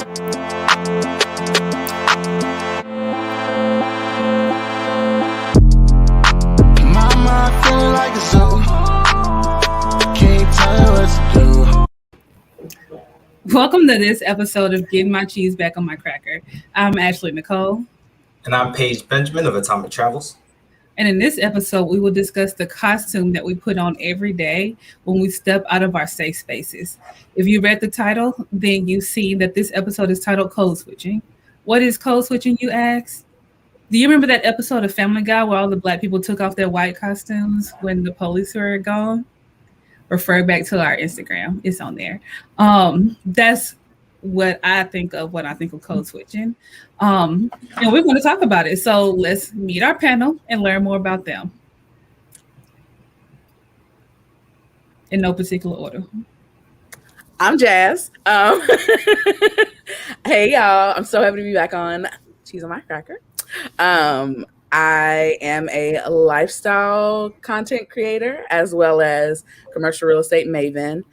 Welcome to this episode of Getting My Cheese Back on My Cracker. I'm Ashley Nicole. And I'm Paige Benjamin of Atomic Travels. And in this episode, we will discuss the costume that we put on every day when we step out of our safe spaces. If you read the title, then you've seen that this episode is titled Code Switching. What is code switching, you ask? Do you remember that episode of Family Guy where all the Black people took off their white costumes when the police were gone? Refer back to our Instagram. It's on there. That's what I think of when I think of code switching. And we're going to talk about it. So let's meet our panel and learn more about them. In no particular order. I'm Jazz. Hey, y'all. I'm so happy to be back on Cheese on My Cracker. I am a lifestyle content creator as well as commercial real estate maven.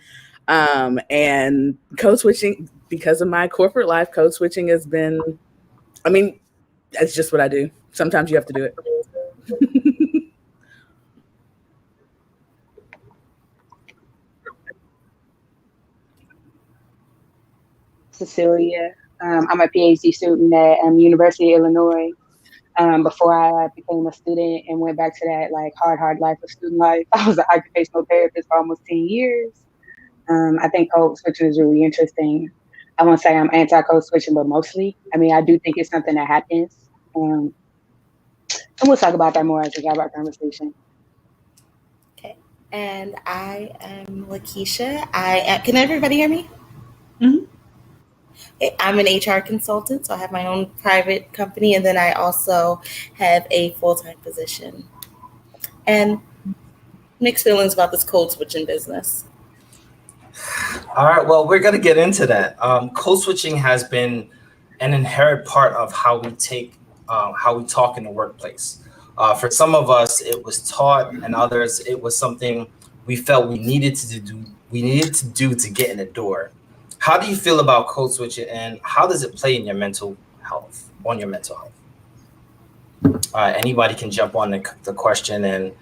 And code switching, because of my corporate life, code switching has been, it's just what I do. Sometimes you have to do it. Cecilia. I'm a PhD student at University of Illinois. Before I became a student and went back to that hard life of student life, I was an occupational therapist for almost 10 years. I think code switching is really interesting. I won't say I'm anti-code switching, but mostly. I do think it's something that happens. And we'll talk about that more as we have our conversation. Okay. And I am Lakeisha. Can everybody hear me? Mm-hmm. I'm an HR consultant, so I have my own private company, and then I also have a full-time position. And mixed feelings about this code switching business. All right, well, we're going to get into that. Code switching has been an inherent part of how we talk in the workplace. For some of us, it was taught, and others, it was something we felt we needed to do. We needed to do to get in the door. How do you feel about code switching, and how does it play in your mental health? Anybody can jump on the question, and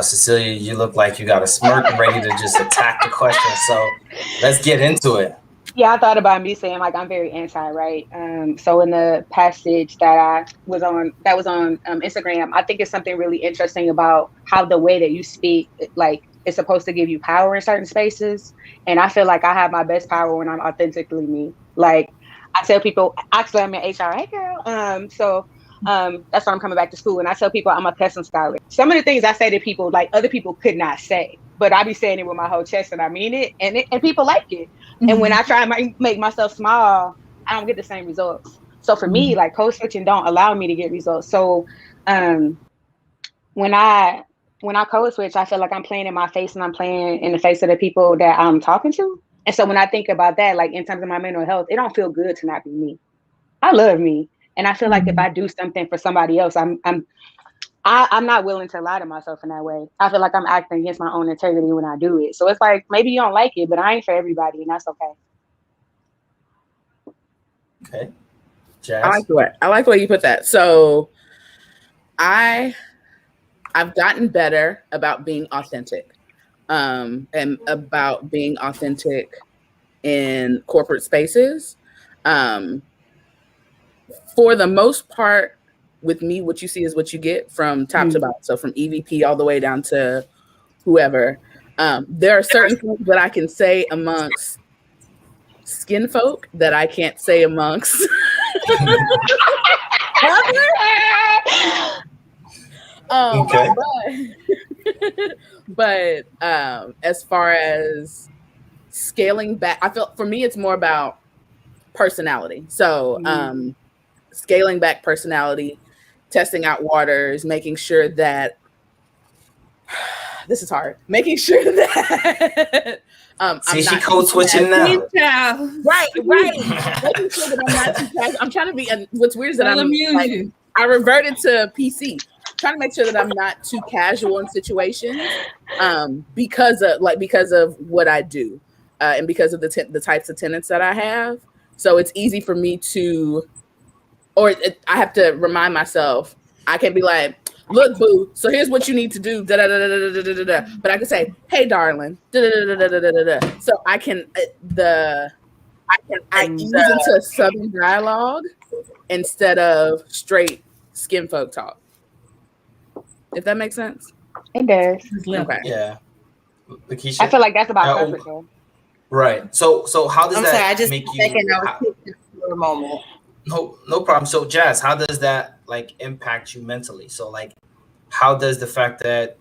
Cecilia, you look like you got a smirk ready to just attack the question. So let's get into it. Yeah, I thought about me saying I'm very anti, right? So in the passage that was on Instagram, I think it's something really interesting about how the way that you speak, it's supposed to give you power in certain spaces. And I feel like I have my best power when I'm authentically me. I tell people, actually I'm in HR, hey girl. That's why I'm coming back to school. And I tell people I'm a custom stylist. Some of the things I say to people, other people could not say, but I be saying it with my whole chest and I mean it. And people like it. Mm-hmm. And when I try and make myself smile, I don't get the same results. So for me, code switching don't allow me to get results. So when I code switch, I feel like I'm playing in my face and I'm playing in the face of the people that I'm talking to. And so when I think about that, in terms of my mental health, it don't feel good to not be me. I love me. And I feel like if I do something for somebody else, I'm not willing to lie to myself in that way. I feel like I'm acting against my own integrity when I do it. So it's maybe you don't like it, but I ain't for everybody, and that's okay. Okay. Jazz? I like the way you put that. So I've gotten better about being authentic, and about being authentic in corporate spaces. For the most part, with me, what you see is what you get from top to bottom. So from EVP all the way down to whoever. There are certain things that I can say amongst skin folk that I can't say amongst okay. But as far as scaling back, I feel for me it's more about personality. So scaling back personality, testing out waters, making sure that this is hard. Making sure that see, she code switching now. Right. Making sure that I'm not too casual. I'm trying to be. And what's weird is that I reverted to PC. Trying to make sure that I'm not too casual in situations, because of what I do, and because of the types of tenants that I have. So it's easy for me to, I have to remind myself. I can be like, look, boo, so here's what you need to do. Da, da, da, da, da, da, da, da. But I can say, hey, darling. Da, da, da, da, da, da, da, da. So I can, I ease into a Southern dialogue instead of straight skin folk talk. If that makes sense. It does. Okay. Yeah. Lakeisha? I feel like that's about perfect. Right. So how does that I just make you? For a moment. No problem. So Jazz, how does that like impact you mentally? So like, how does the fact that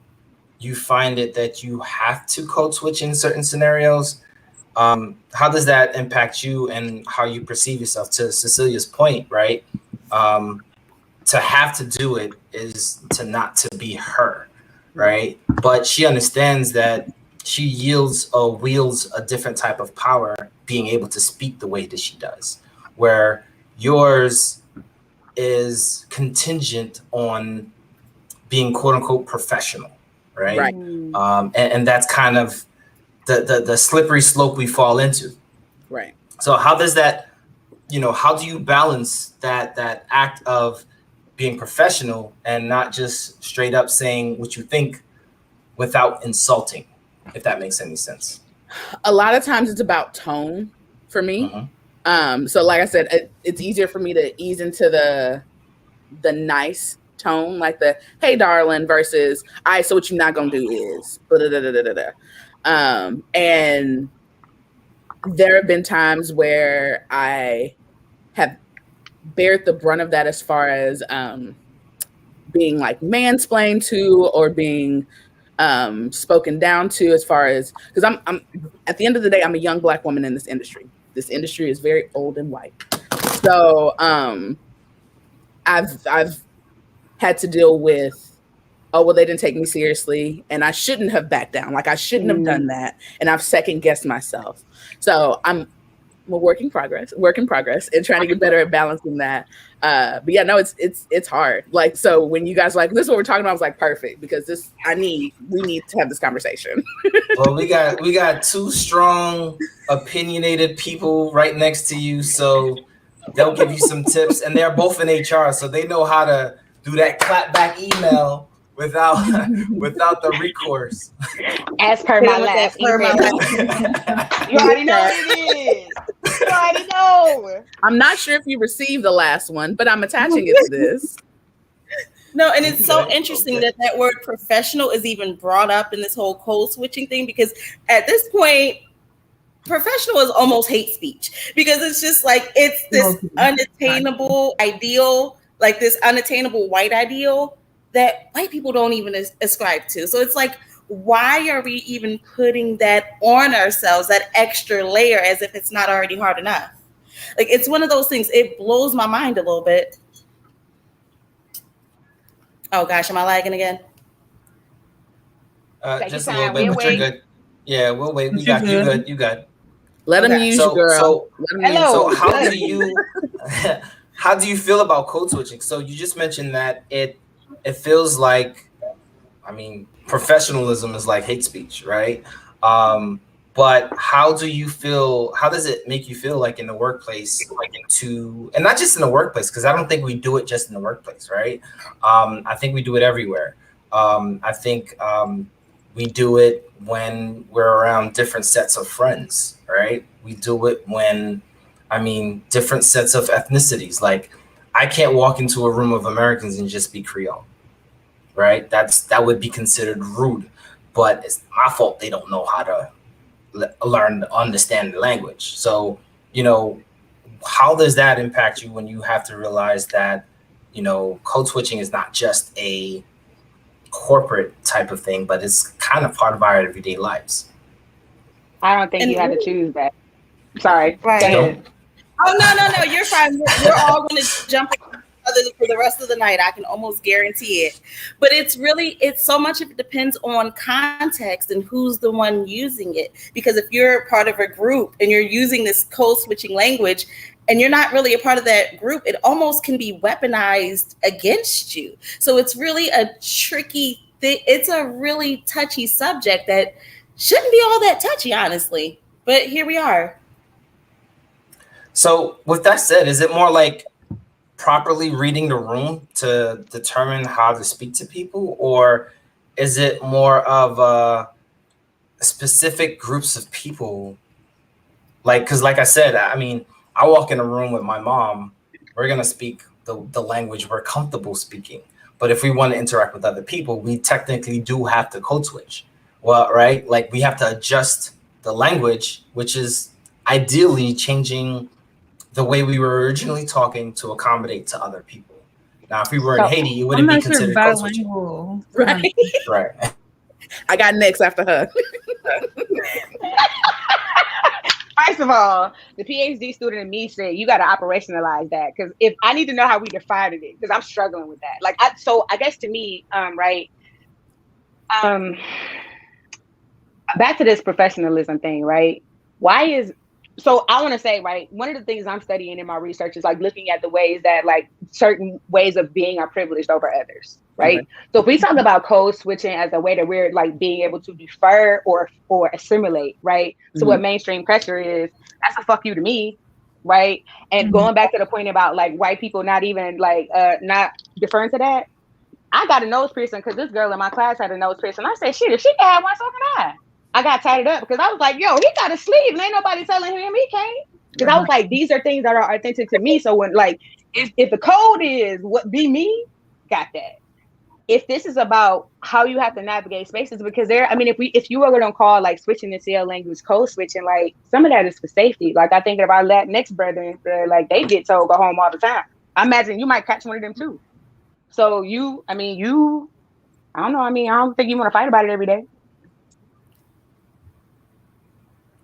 you find it that you have to code switch in certain scenarios, how does that impact you and how you perceive yourself? To Cecilia's point, right? To have to do it is to not to be her, right? But she understands that she wields a different type of power, being able to speak the way that she does, where yours is contingent on being quote unquote professional, right? And that's kind of the slippery slope we fall into. Right. So how does that, how do you balance that act of being professional and not just straight up saying what you think without insulting, if that makes any sense? A lot of times it's about tone for me. So like I said, it's easier for me to ease into the nice tone, like the hey darling versus so what you're not gonna do is and there have been times where I have bared the brunt of that as far as being like mansplained to or being spoken down to, as far as, because I'm at the end of the day, I'm a young Black woman in this industry. This industry is very old and white. So I've had to deal with, oh, well, they didn't take me seriously and I shouldn't have backed down. Like I shouldn't have done that. And I've second guessed myself. So I'm a work in progress and trying to get better at balancing that. But yeah, no, it's hard. Like, so when you guys like, this is what we're talking about, I was like, perfect, because we need to have this conversation. Well, we got two strong, opinionated people right next to you. So they'll give you some tips, and they're both in HR. So they know how to do that clap back email without the recourse. As per my last email. You already know what it is. You already know. I'm not sure if you received the last one, but I'm attaching it to this. No, and it's so interesting that word professional is even brought up in this whole code switching thing, because at this point, professional is almost hate speech, because it's just like, it's this unattainable ideal, like this unattainable white ideal that white people don't even ascribe to. So it's like, why are we even putting that on ourselves, that extra layer, as if it's not already hard enough? Like, it's one of those things, it blows my mind a little bit. Oh gosh, am I lagging again? Just a little bit, but you're good. Yeah, we'll wait. We got you good. You good. Let them use you, girl. So how do you feel about code switching? So you just mentioned that it feels like, I mean, professionalism is like hate speech, right? But how do you feel? How does it make you feel like in the workplace, and not just in the workplace, because I don't think we do it just in the workplace, right? I think we do it everywhere. I think we do it when we're around different sets of friends, right? We do it when, different sets of ethnicities. Like, I can't walk into a room of Americans and just speak Creole, right? That would be considered rude, but it's my fault they don't know how to learn to understand the language. So, how does that impact you when you have to realize that, code switching is not just a corporate type of thing, but it's kind of part of our everyday lives? I don't think you had to choose that. Sorry. Right. Oh, no, you're fine. We're all going to jump in for the rest of the night. I can almost guarantee it. But it's so much of it depends on context and who's the one using it. Because if you're part of a group and you're using this code switching language and you're not really a part of that group, it almost can be weaponized against you. So it's really a tricky thing. It's a really touchy subject that shouldn't be all that touchy, honestly. But here we are. So with that said, is it more like properly reading the room to determine how to speak to people, or is it more of specific groups of people? Like, because like I said, I mean, I walk in a room with my mom, we're gonna speak the language we're comfortable speaking. But if we want to interact with other people, we technically do have to code switch. Well, right? Like we have to adjust the language, which is ideally changing the way we were originally talking to accommodate to other people. Now, if we were in So, Haiti, it I'm wouldn't be not sure considered code switching. bilingual. Right. Right. I got next after her. first of all, the PhD student in me said you got to operationalize that, because if I need to know how we defined it, because I'm struggling with that. Like, I guess to me, right. Back to this professionalism thing, right? So I want to say, right, one of the things I'm studying in my research is like looking at the ways that like certain ways of being are privileged over others, right? Okay. So if we talk about code switching as a way that we're like being able to defer or assimilate, right? So what mainstream pressure is, that's a fuck you to me, right? And going back to the point about like white people not even like not deferring to that, I got a nose piercing because this girl in my class had a nose piercing. I said, shit, if she can have one, so can I. I got tied up because I was like, yo, he got a sleeve and ain't nobody telling him he can't. Because I was like, these are things that are authentic to me. So when like, if the code is what be me, got that. If this is about how you have to navigate spaces, because if you were going to call like switching the CL language code switching, like some of that is for safety. Like I think of our Latinx brethren, like they get told go home all the time. I imagine you might catch one of them too. So I don't know. I don't think you want to fight about it every day.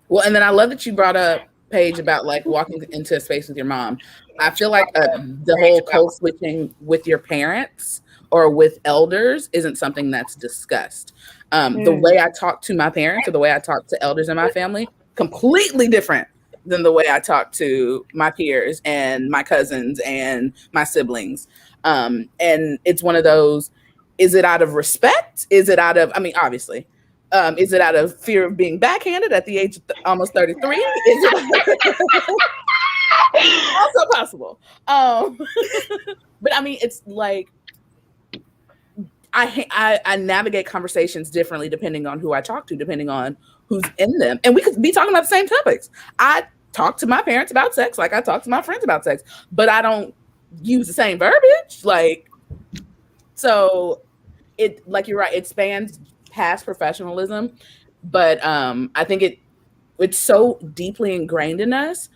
Well, and then I love that you brought up, Paige, about like walking into a space with your mom. I feel like the whole code switching with your parents or with elders isn't something that's discussed. The way I talk to my parents or the way I talk to elders in my family, completely different than the way I talk to my peers and my cousins and my siblings. And it's one of those, is it out of respect? Is it out of, obviously, is it out of fear of being backhanded at the age of almost 33? Is it also possible? But it's like, I navigate conversations differently depending on who I talk to, depending on who's in them. And we could be talking about the same topics. I talk to my parents about sex like I talk to my friends about sex, but I don't use the same verbiage. Like, so it, like you're right, it spans past professionalism, but I think it's so deeply ingrained in us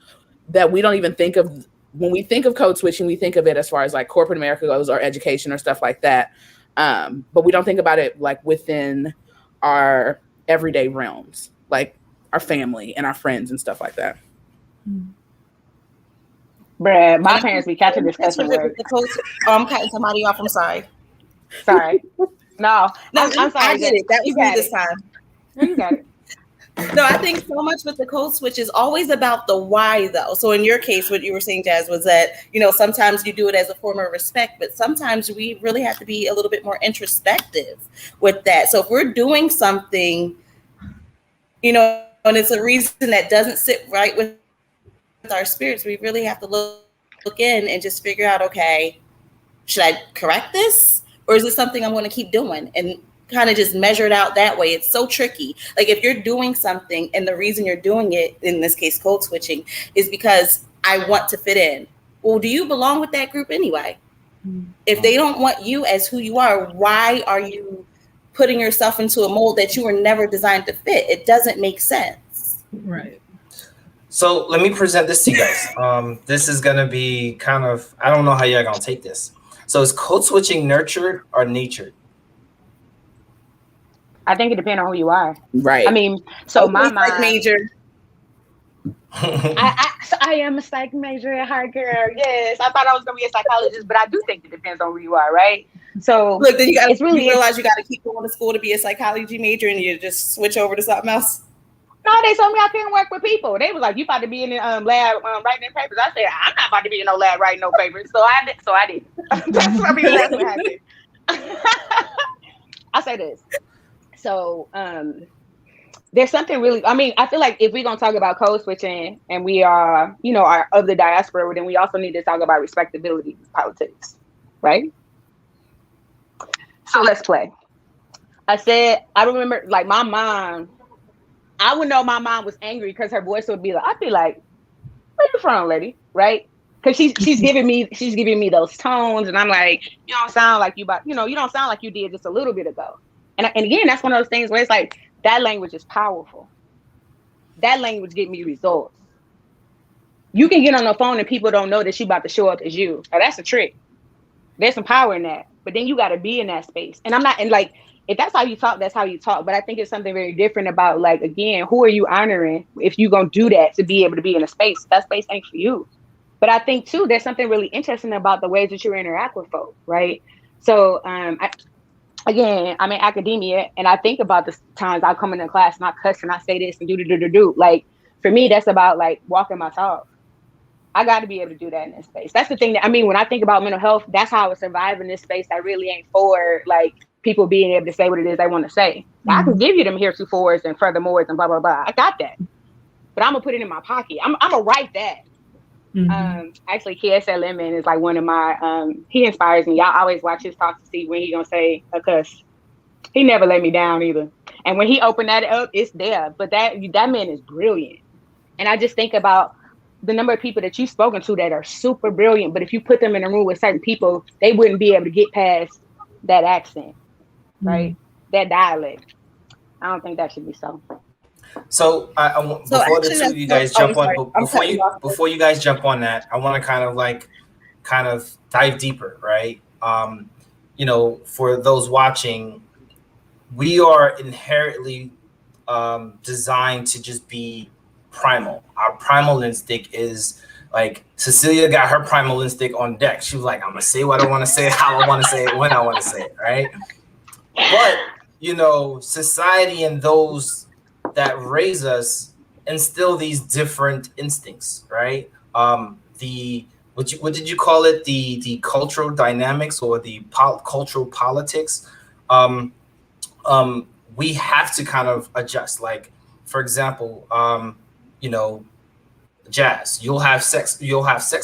that we don't even think of, when we think of code switching, we think of it as far as like corporate America goes or education or stuff like that. But we don't think about it like within our everyday realms, like our family and our friends and stuff like that. Bruh, my parents be catching discussion words. I'm cutting somebody off. I'm sorry. Sorry. No, I'm sorry. I get it. That was me this time. You got it. No, I think so much with the code switch is always about the why, though. So in your case, what you were saying, Jazz, was that, sometimes you do it as a form of respect, but sometimes we really have to be a little bit more introspective with that. So if we're doing something, and it's a reason that doesn't sit right with our spirits, we really have to look in and just figure out, okay, should I correct this? Or is it something I'm going to keep doing? And kind of just measure it out that way. It's so tricky. Like if you're doing something and the reason you're doing it, in this case, code switching, is because I want to fit in. Well, do you belong with that group anyway? If they don't want you as who you are, why are you putting yourself into a mold that you were never designed to fit? It doesn't make sense. Right. So let me present this to you guys. This is going to be kind of, I don't know how you're going to take this. So is code switching nurtured or natured? I think it depends on who you are. Right. So my psych major. I am a psych major at heart, girl. Yes, I thought I was gonna be a psychologist, but I do think it depends on who you are, right? So look, then you realize you got to keep going to school to be a psychology major, and you just switch over to something else. No, they told me I couldn't work with people. They was like, "You about to be in the lab writing papers?" I said, "I'm not about to be in no lab writing no papers." So I did. That's what happened. I say this. So there's something really, I mean, I feel like if we're going to talk about code switching and we are, you know, are of the diaspora, then we also need to talk about respectability politics, right? So let's play. I remember like my mom, I would know my mom was angry because her voice would be like, I'd be like, where you from, lady? Right? Because she's giving me those tones, and I'm like, you don't sound like you don't sound like you did just a little bit ago. And again, that's one of those things where it's like that language is powerful. That language get me results. You can get on the phone and people don't know that she about to show up as you. Now, that's a trick. There's some power in that, but then you got to be in that space. And I'm not, and like, if that's how you talk, that's how you talk. But I think it's something very different about, like, again, who are you honoring if you're going to do that to be able to be in a space? That space ain't for you. But I think, too, there's something really interesting about the ways that you interact with folks, right? So, again, I'm in academia, and I think about the times I come into class and I cuss and I say this and do. Like, for me, that's about, like, walking my talk. I got to be able to do that in this space. That's the thing that, I mean, when I think about mental health, that's how I would survive in this space. That really ain't for, like, people being able to say what it is they want to say. Mm-hmm. I can give you them heretofores and furthermores and blah, blah, blah. I got that. But I'm going to put it in my pocket. I'm going to write that. Mm-hmm. Actually, KSL Lemon is like one of my, he inspires me. I always watch his talks to see when he going to say a cuss. He never let me down either. And when he opened that up, it's there. But that man is brilliant. And I just think about the number of people that you've spoken to that are super brilliant. But if you put them in a room with certain people, they wouldn't be able to get past that accent. Right, that dialect. I don't think that should be so. So before the two of you guys jump on, before you guys jump on that, I want to kind of dive deeper, right? You know, for those watching, we are inherently designed to just be primal. Our primal instinct is like Cecilia got her primal instinct on deck. She was like, I'm gonna say what I want to say, how I want to say it, when I want to say it, right? But, you know, society and those that raise us instill these different instincts, right? What did you call it? The cultural dynamics or the cultural politics? We have to kind of adjust. Like, for example, you know, Jazz, you'll have sex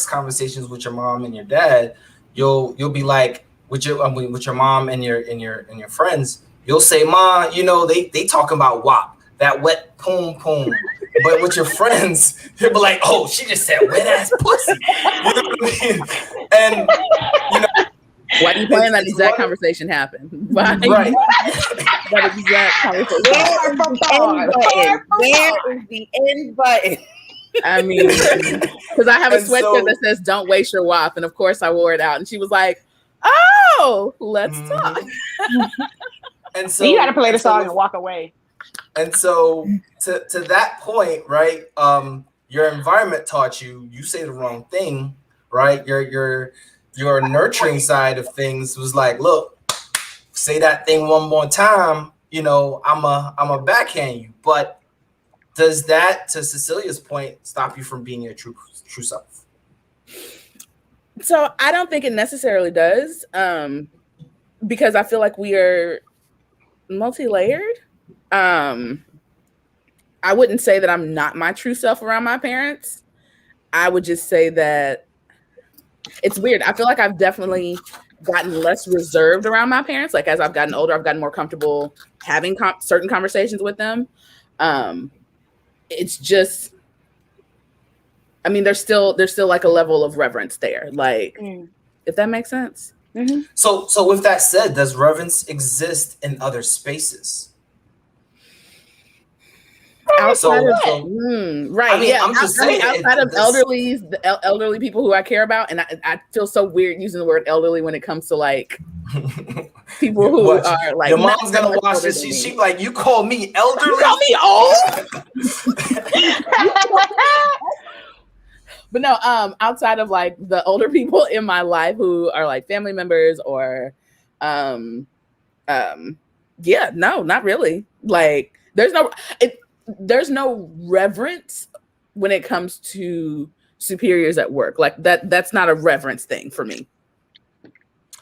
conversations with your mom and your dad. You'll be like, with your mom and your friends, you'll say, Ma, you know, they talking about WAP, that wet poom poom. But with your friends, you'll be like, oh, she just said wet ass pussy. You know what I mean? And you know, why do you plan that exact conversation happen? Why? Right. That exact conversation. Where is the end button? I mean, because I have a sweatshirt that says "Don't waste your WAP," and of course I wore it out, and she was like, "Oh, let's talk." And so you got to play the song and walk away. And so to that point, right? Your environment taught you say the wrong thing, right? Your nurturing side of things was like, look, say that thing one more time, you know, I'm a backhand you. But does that, to Cecilia's point, stop you from being your true self? So I don't think it necessarily does, because I feel like we are multi-layered. I wouldn't say that I'm not my true self around my parents. I would just say that it's weird. I feel like I've definitely gotten less reserved around my parents. Like, as I've gotten older, I've gotten more comfortable having certain conversations with them. It's just, I mean, there's still like a level of reverence there. Like, if that makes sense. Mm-hmm. So with that said, does reverence exist in other spaces? Outside of, right. I mean, yeah. I'm just saying, outside of the elderly people who I care about, and I feel so weird using the word elderly when it comes to like people who are like, your mom's gonna watch this. She like, you call me elderly? You call me old? But no, outside of like the older people in my life who are like family members or, yeah, no, not really. Like, there's no reverence when it comes to superiors at work. Like that's not a reverence thing for me.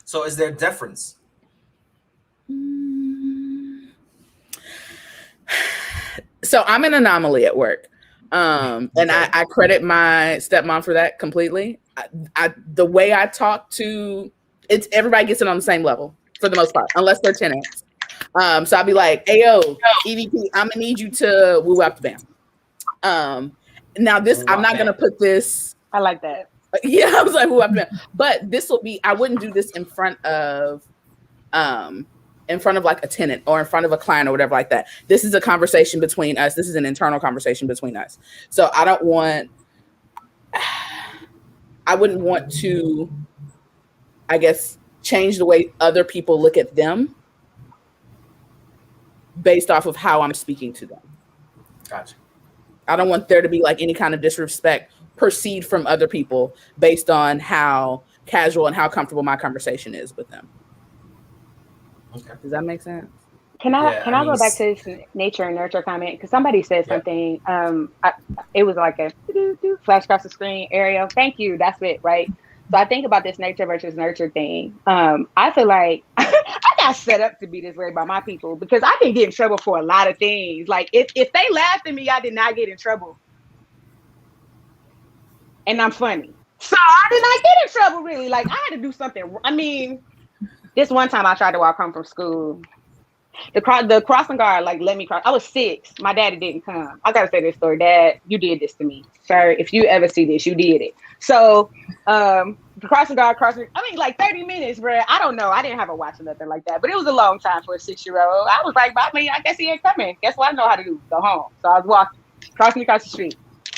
So is there deference? So I'm an anomaly at work. And I credit my stepmom for that completely. The way I talk to it's everybody gets it on the same level for the most part, unless they're tenants. So I'll be like, "Ayo, EVP, I'm gonna need you to woo out the bam." Now this, I'm not gonna put this. I like that. Yeah, I was like, "Woo out the bam," but this will be. I wouldn't do this in front of like a tenant or in front of a client or whatever like that. This is a conversation between us. This is an internal conversation between us. So I wouldn't want to, I guess, change the way other people look at them based off of how I'm speaking to them. Gotcha. I don't want there to be like any kind of disrespect perceived from other people based on how casual and how comfortable my conversation is with them. Okay. Does that make sense? Can I go back to this nature and nurture comment? Because somebody said something. It was like a flash across the screen. Ariel, thank you. That's it, right? So I think about this nature versus nurture thing. I feel like I got set up to be this way by my people because I can get in trouble for a lot of things. Like if they laughed at me, I did not get in trouble, and I'm funny, so I did not get in trouble really. Like I had to do something. I mean. This one time I tried to walk home from school. The crossing guard like let me cross. I was 6. My daddy didn't come. I gotta say this story. Dad, you did this to me, sir. If you ever see this, you did it. So the crossing guard like 30 minutes, bro. I don't know. I didn't have a watch or nothing like that, but it was a long time for a 6-year-old. I was like, I guess he ain't coming. Guess what I know how to do? Go home. So I was walking, crossing across the street.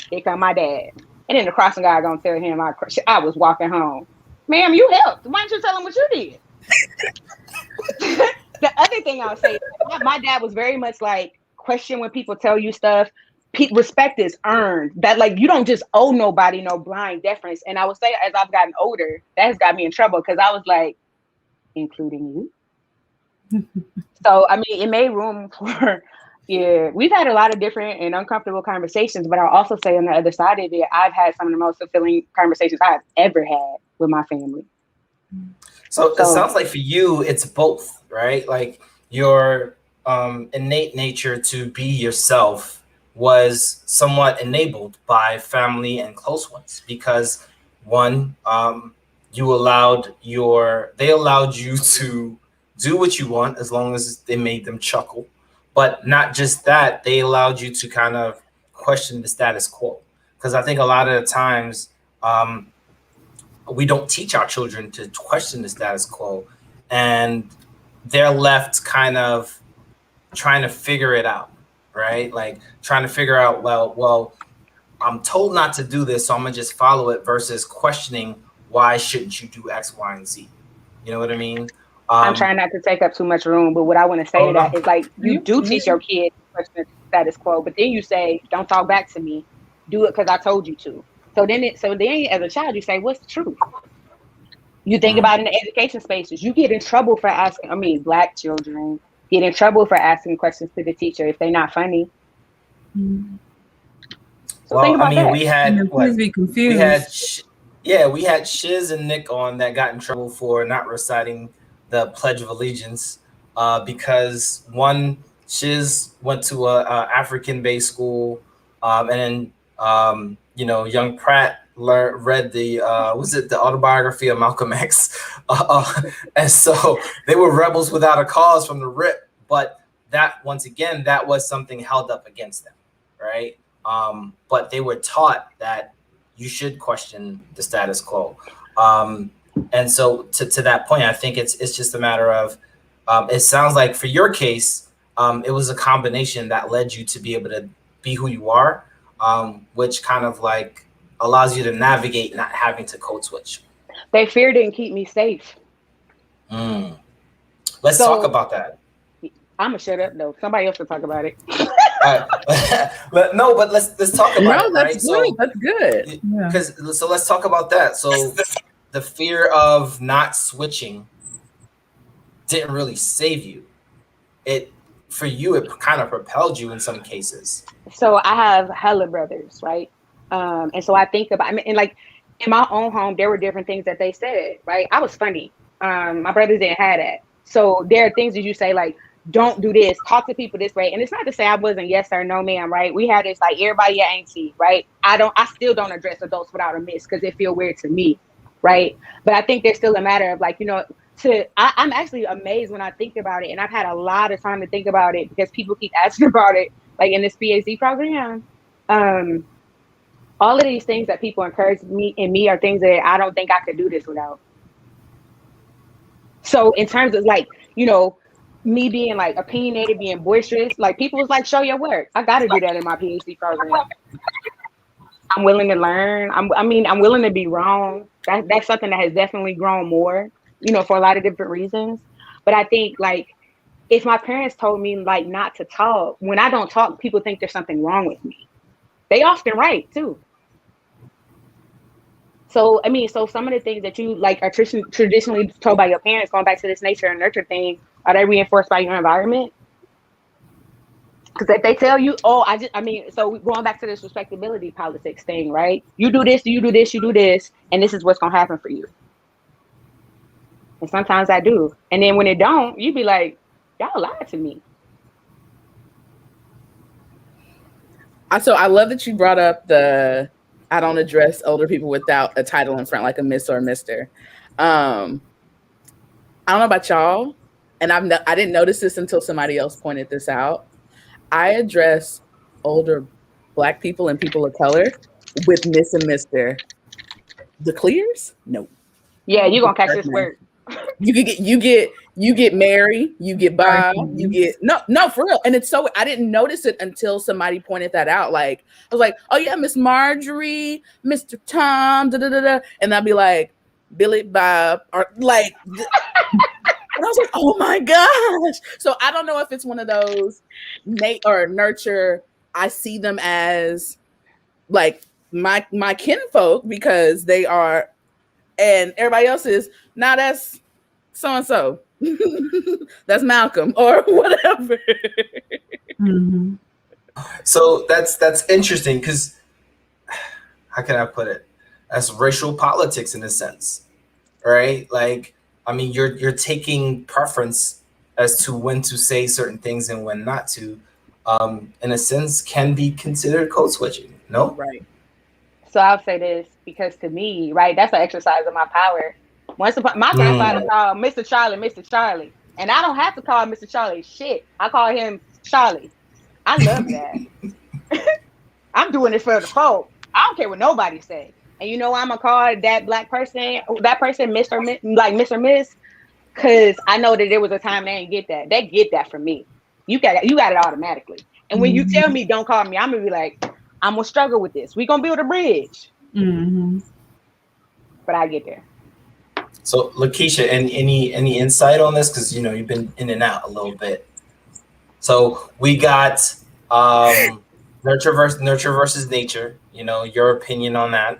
Here come my dad. And then the crossing guard gonna tell him I was walking home. Ma'am, you helped. Why didn't you tell him what you did? The other thing I'll say, my dad was very much like question when people tell you stuff. Respect is earned. That like you don't just owe nobody no blind deference. And I would say as I've gotten older, that has got me in trouble because I was like, including you. So I mean, it made room for we've had a lot of different and uncomfortable conversations. But I'll also say on the other side of it, I've had some of the most fulfilling conversations I've ever had with my family. So it sounds like for you, it's both, right? Like your innate nature to be yourself was somewhat enabled by family and close ones because one, they allowed you to do what you want as long as they made them chuckle. But not just that, they allowed you to kind of question the status quo. Because I think a lot of the times, we don't teach our children to question the status quo, and they're left kind of trying to figure it out, right? Like trying to figure out, well, I'm told not to do this, so I'm gonna just follow it versus questioning why shouldn't you do X, Y, and Z? You know what I mean? I'm trying not to take up too much room, but what I want to say to that is like you do teach your kids to question the status quo, but then you say, don't talk back to me, do it because I told you to. So then as a child, you say, what's the truth? You think about in the education spaces, you get in trouble for asking, Black children get in trouble for asking questions to the teacher if they're not funny. So think about that. We had be confused. we had Shiz and Nick on that got in trouble for not reciting the Pledge of Allegiance because one, Shiz went to a African-based school, and then young Pratt read the the autobiography of Malcolm X, and so they were rebels without a cause from the rip. But that once again, that was something held up against them, right? But they were taught that you should question the status quo, and so to that point, I think it's just a matter of it sounds like for your case, it was a combination that led you to be able to be who you are. Which kind of like allows you to navigate not having to code switch. They fear didn't keep me safe. Let's talk about that. I'm gonna shut up though. Somebody else will talk about it. No, but let's talk about it. That's right? good. That's good. So let's talk about that. So the fear of not switching didn't really save you. For you, it kind of propelled you in some cases. So I have hella brothers, right? And so I think about, and like in my own home, there were different things that they said, right? I was funny. My brothers didn't have that. So there are things that you say like, don't do this, talk to people this way. And it's not to say I wasn't yes sir, no ma'am, right? We had this like everybody at auntie, right? I still don't address adults without a miss because it feel weird to me, right? But I think there's still a matter of like, I'm actually amazed when I think about it, and I've had a lot of time to think about it because people keep asking about it, like in this PhD program. All of these things that people encourage me are things that I don't think I could do this without. So in terms of like, me being like opinionated, being boisterous, like people was like, show your work. I got to do that in my PhD program. I'm willing to learn. I'm willing to be wrong. That's something that has definitely grown more, for a lot of different reasons. But I think like, if my parents told me like not to talk, when I don't talk, people think there's something wrong with me. They often right too. So, so some of the things that you like are traditionally told by your parents, going back to this nature and nurture thing, are they reinforced by your environment? Because if they tell you, so going back to this respectability politics thing, right? You do this, you do this, you do this, and this is what's going to happen for you. And sometimes I do. And then when it don't, you be like, y'all lied to me. So I love that you brought up I don't address older people without a title in front, like a Miss or a Mister. I don't know about y'all, and I didn't notice this until somebody else pointed this out. I address older Black people and people of color with Miss and Mister. The clears? No. Yeah, you're gonna catch this word. You get Mary, you get Bob, you get no for real. And it's so I didn't notice it until somebody pointed that out. Like I was like, oh yeah, Miss Marjorie, Mr. Tom, da da da da, and I'd be like, Billy Bob, or like, and I was like, oh my gosh. So I don't know if it's one of those Nate or nurture. I see them as like my kinfolk because they are, and everybody else is that's so-and-so. That's Malcolm or whatever. Mm-hmm. So that's interesting because how can I put it? That's racial politics in a sense, right? Like, you're taking preference as to when to say certain things and when not to. In a sense, can be considered code switching. No, right. So I'll say this because to me, right, that's an exercise of my power. Once upon my grandfather called Mr. Charlie, and I don't have to call Mr. Charlie shit. I call him Charlie. I love that. I'm doing it for the folk. I don't care what nobody say. And I'm gonna call that that person Mr. Like Mr. Miss, because I know that there was a time they didn't get that. They get that from me. You got it automatically. And when you tell me don't call me, I'm gonna be like, I'm gonna struggle with this. We're gonna build a bridge. Mm-hmm. But I get there. So Lakeisha, any insight on this? Because you've been in and out a little bit. So we got nurture versus nature. Your opinion on that,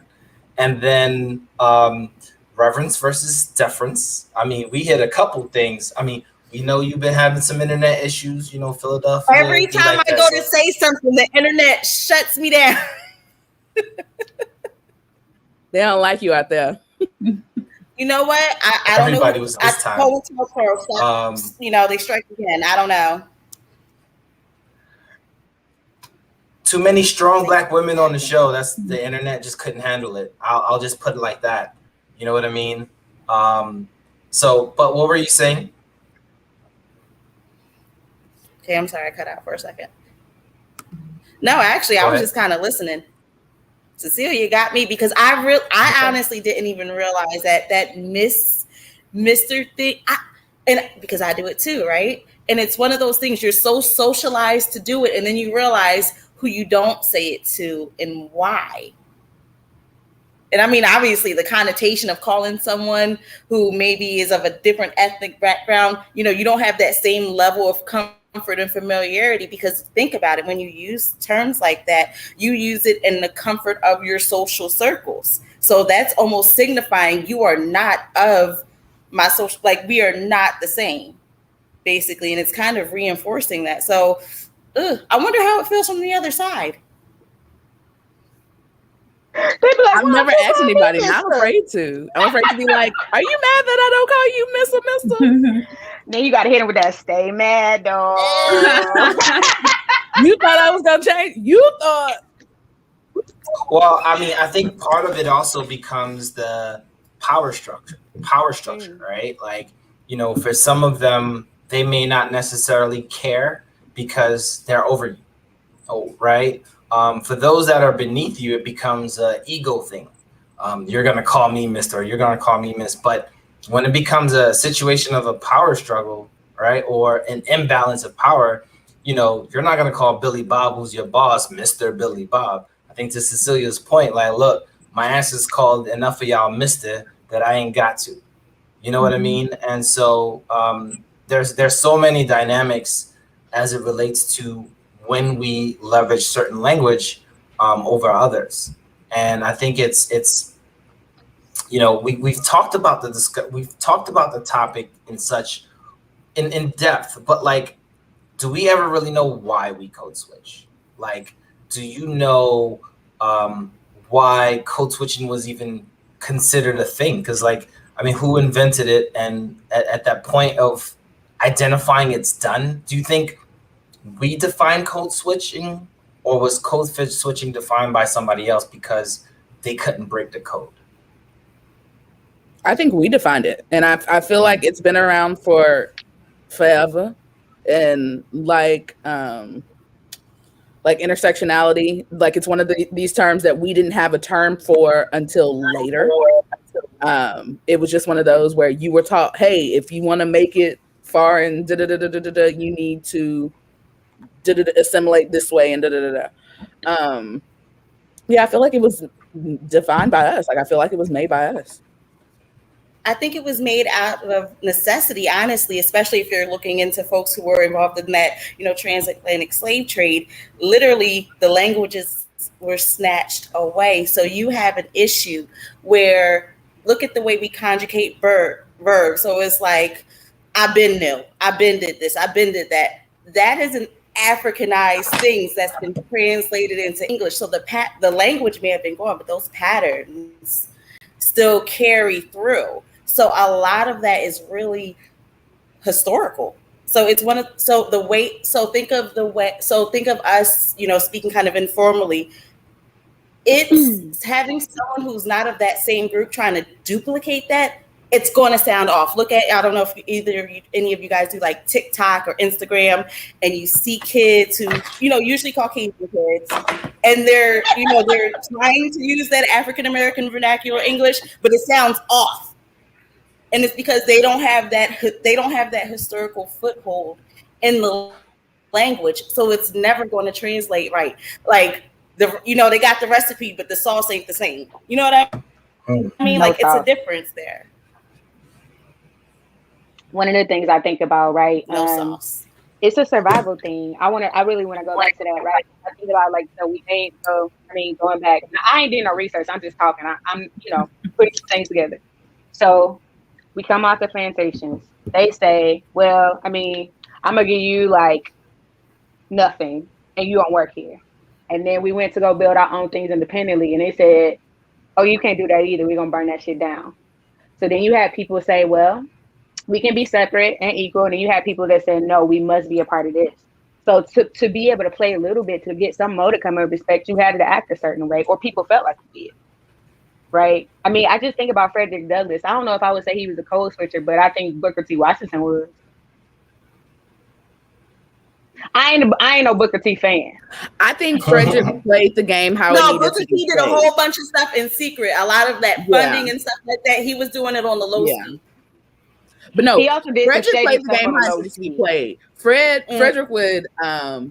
and then reverence versus deference. We hit a couple things. We know you've been having some internet issues. Philadelphia. Every time I go to say something, the internet shuts me down. They don't like you out there. You know what? I don't know. Everybody was this time. They strike again. I don't know. Too many strong Black women on the show. That's the internet just couldn't handle it. I'll just put it like that. You know what I mean? So, but what were you saying? Okay, I'm sorry, I cut out for a second. No, actually, I was just kind of listening. Cecilia got me because I honestly didn't even realize that Mr. thing, and because I do it too, right? And it's one of those things you're so socialized to do it, and then you realize who you don't say it to and why. And obviously, the connotation of calling someone who maybe is of a different ethnic background, you don't have that same level of comfort and familiarity, because think about it, when you use terms like that, you use it in the comfort of your social circles. So that's almost signifying you are not of my social, like we are not the same, basically. And it's kind of reinforcing that. So I wonder how it feels from the other side. They be like, I've "Why never you asked call me anybody, and I'm mister?" afraid to. I'm afraid to be like, "Are you mad that I don't call you Mister?" Then you gotta hit him with that "stay mad, dog." You thought I was gonna change? You thought? Well, I mean, I think part of it also becomes the power structure, right? Like, for some of them, they may not necessarily care because they're over you, right? For those that are beneath you, it becomes an ego thing. You're going to call me Mr. You're going to call me Miss. But when it becomes a situation of a power struggle, right, or an imbalance of power, you're not going to call Billy Bob, who's your boss, Mr. Billy Bob. I think to Cecilia's point, like, look, my ass is called enough of y'all Mr. that I ain't got to. You know what I mean? And so there's so many dynamics as it relates to when we leverage certain language over others. And I think it's we've talked about we've talked about the topic in depth, but like, do we ever really know why we code switch? Like, do you know why code switching was even considered a thing? Because, like, I mean, who invented it? And at that point of identifying it's done, do you think we defined code switching, or was code switching defined by somebody else because they couldn't break the code? I think we defined it, and I feel like it's been around for forever, and like intersectionality, like it's one of these terms that we didn't have a term for until later. It was just one of those where you were taught, hey, if you want to make it far and you need to assimilate this way and yeah, I feel like it was defined by us. Like, I feel like it was made by us. I think it was made out of necessity, honestly, especially if you're looking into folks who were involved in that, transatlantic slave trade. Literally, the languages were snatched away. So you have an issue where, look at the way we conjugate verbs. So it's like, I've been nil, I've been did this, I've been did that. That is an Africanized things that's been translated into English. So the language may have been gone, but those patterns still carry through. So a lot of that is really historical. So it's think of us, speaking kind of informally. It's having someone who's not of that same group trying to duplicate that. It's going to sound off. Look at, I don't know if any of you guys do like TikTok or Instagram, and you see kids who, usually Caucasian kids, and they're trying to use that African-American vernacular English, but it sounds off. And it's because they don't have that historical foothold in the language. So it's never going to translate right. Like, they got the recipe, but the sauce ain't the same. You know what I mean? No Like, sauce. it's a difference there. One of the things I think about, right? No sauce. It's a survival thing. I really want to go back to that, right? I think about, like, going back. Now, I ain't doing no research. I'm just talking. I'm putting some things together. So we come out the plantations. They say, well, I'm gonna give you like nothing, and you don't work here. And then we went to go build our own things independently, and they said, oh, you can't do that either. We're gonna burn that shit down. So then you had people say, well, we can be separate and equal. And then you had people that said, no, we must be a part of this. So to be able to play a little bit, to get some modicum of respect, you had to act a certain way, or people felt like you did. Right? I just think about Frederick Douglass. I don't know if I would say he was a code switcher, but I think Booker T. Washington was. I ain't no Booker T fan. I think Frederick played the game how it needed Booker to be T did a whole bunch of stuff in secret. A lot of that funding and stuff like that, he was doing it on the low key. But no, he also did Frederick played the game how it needed to be played. Frederick would I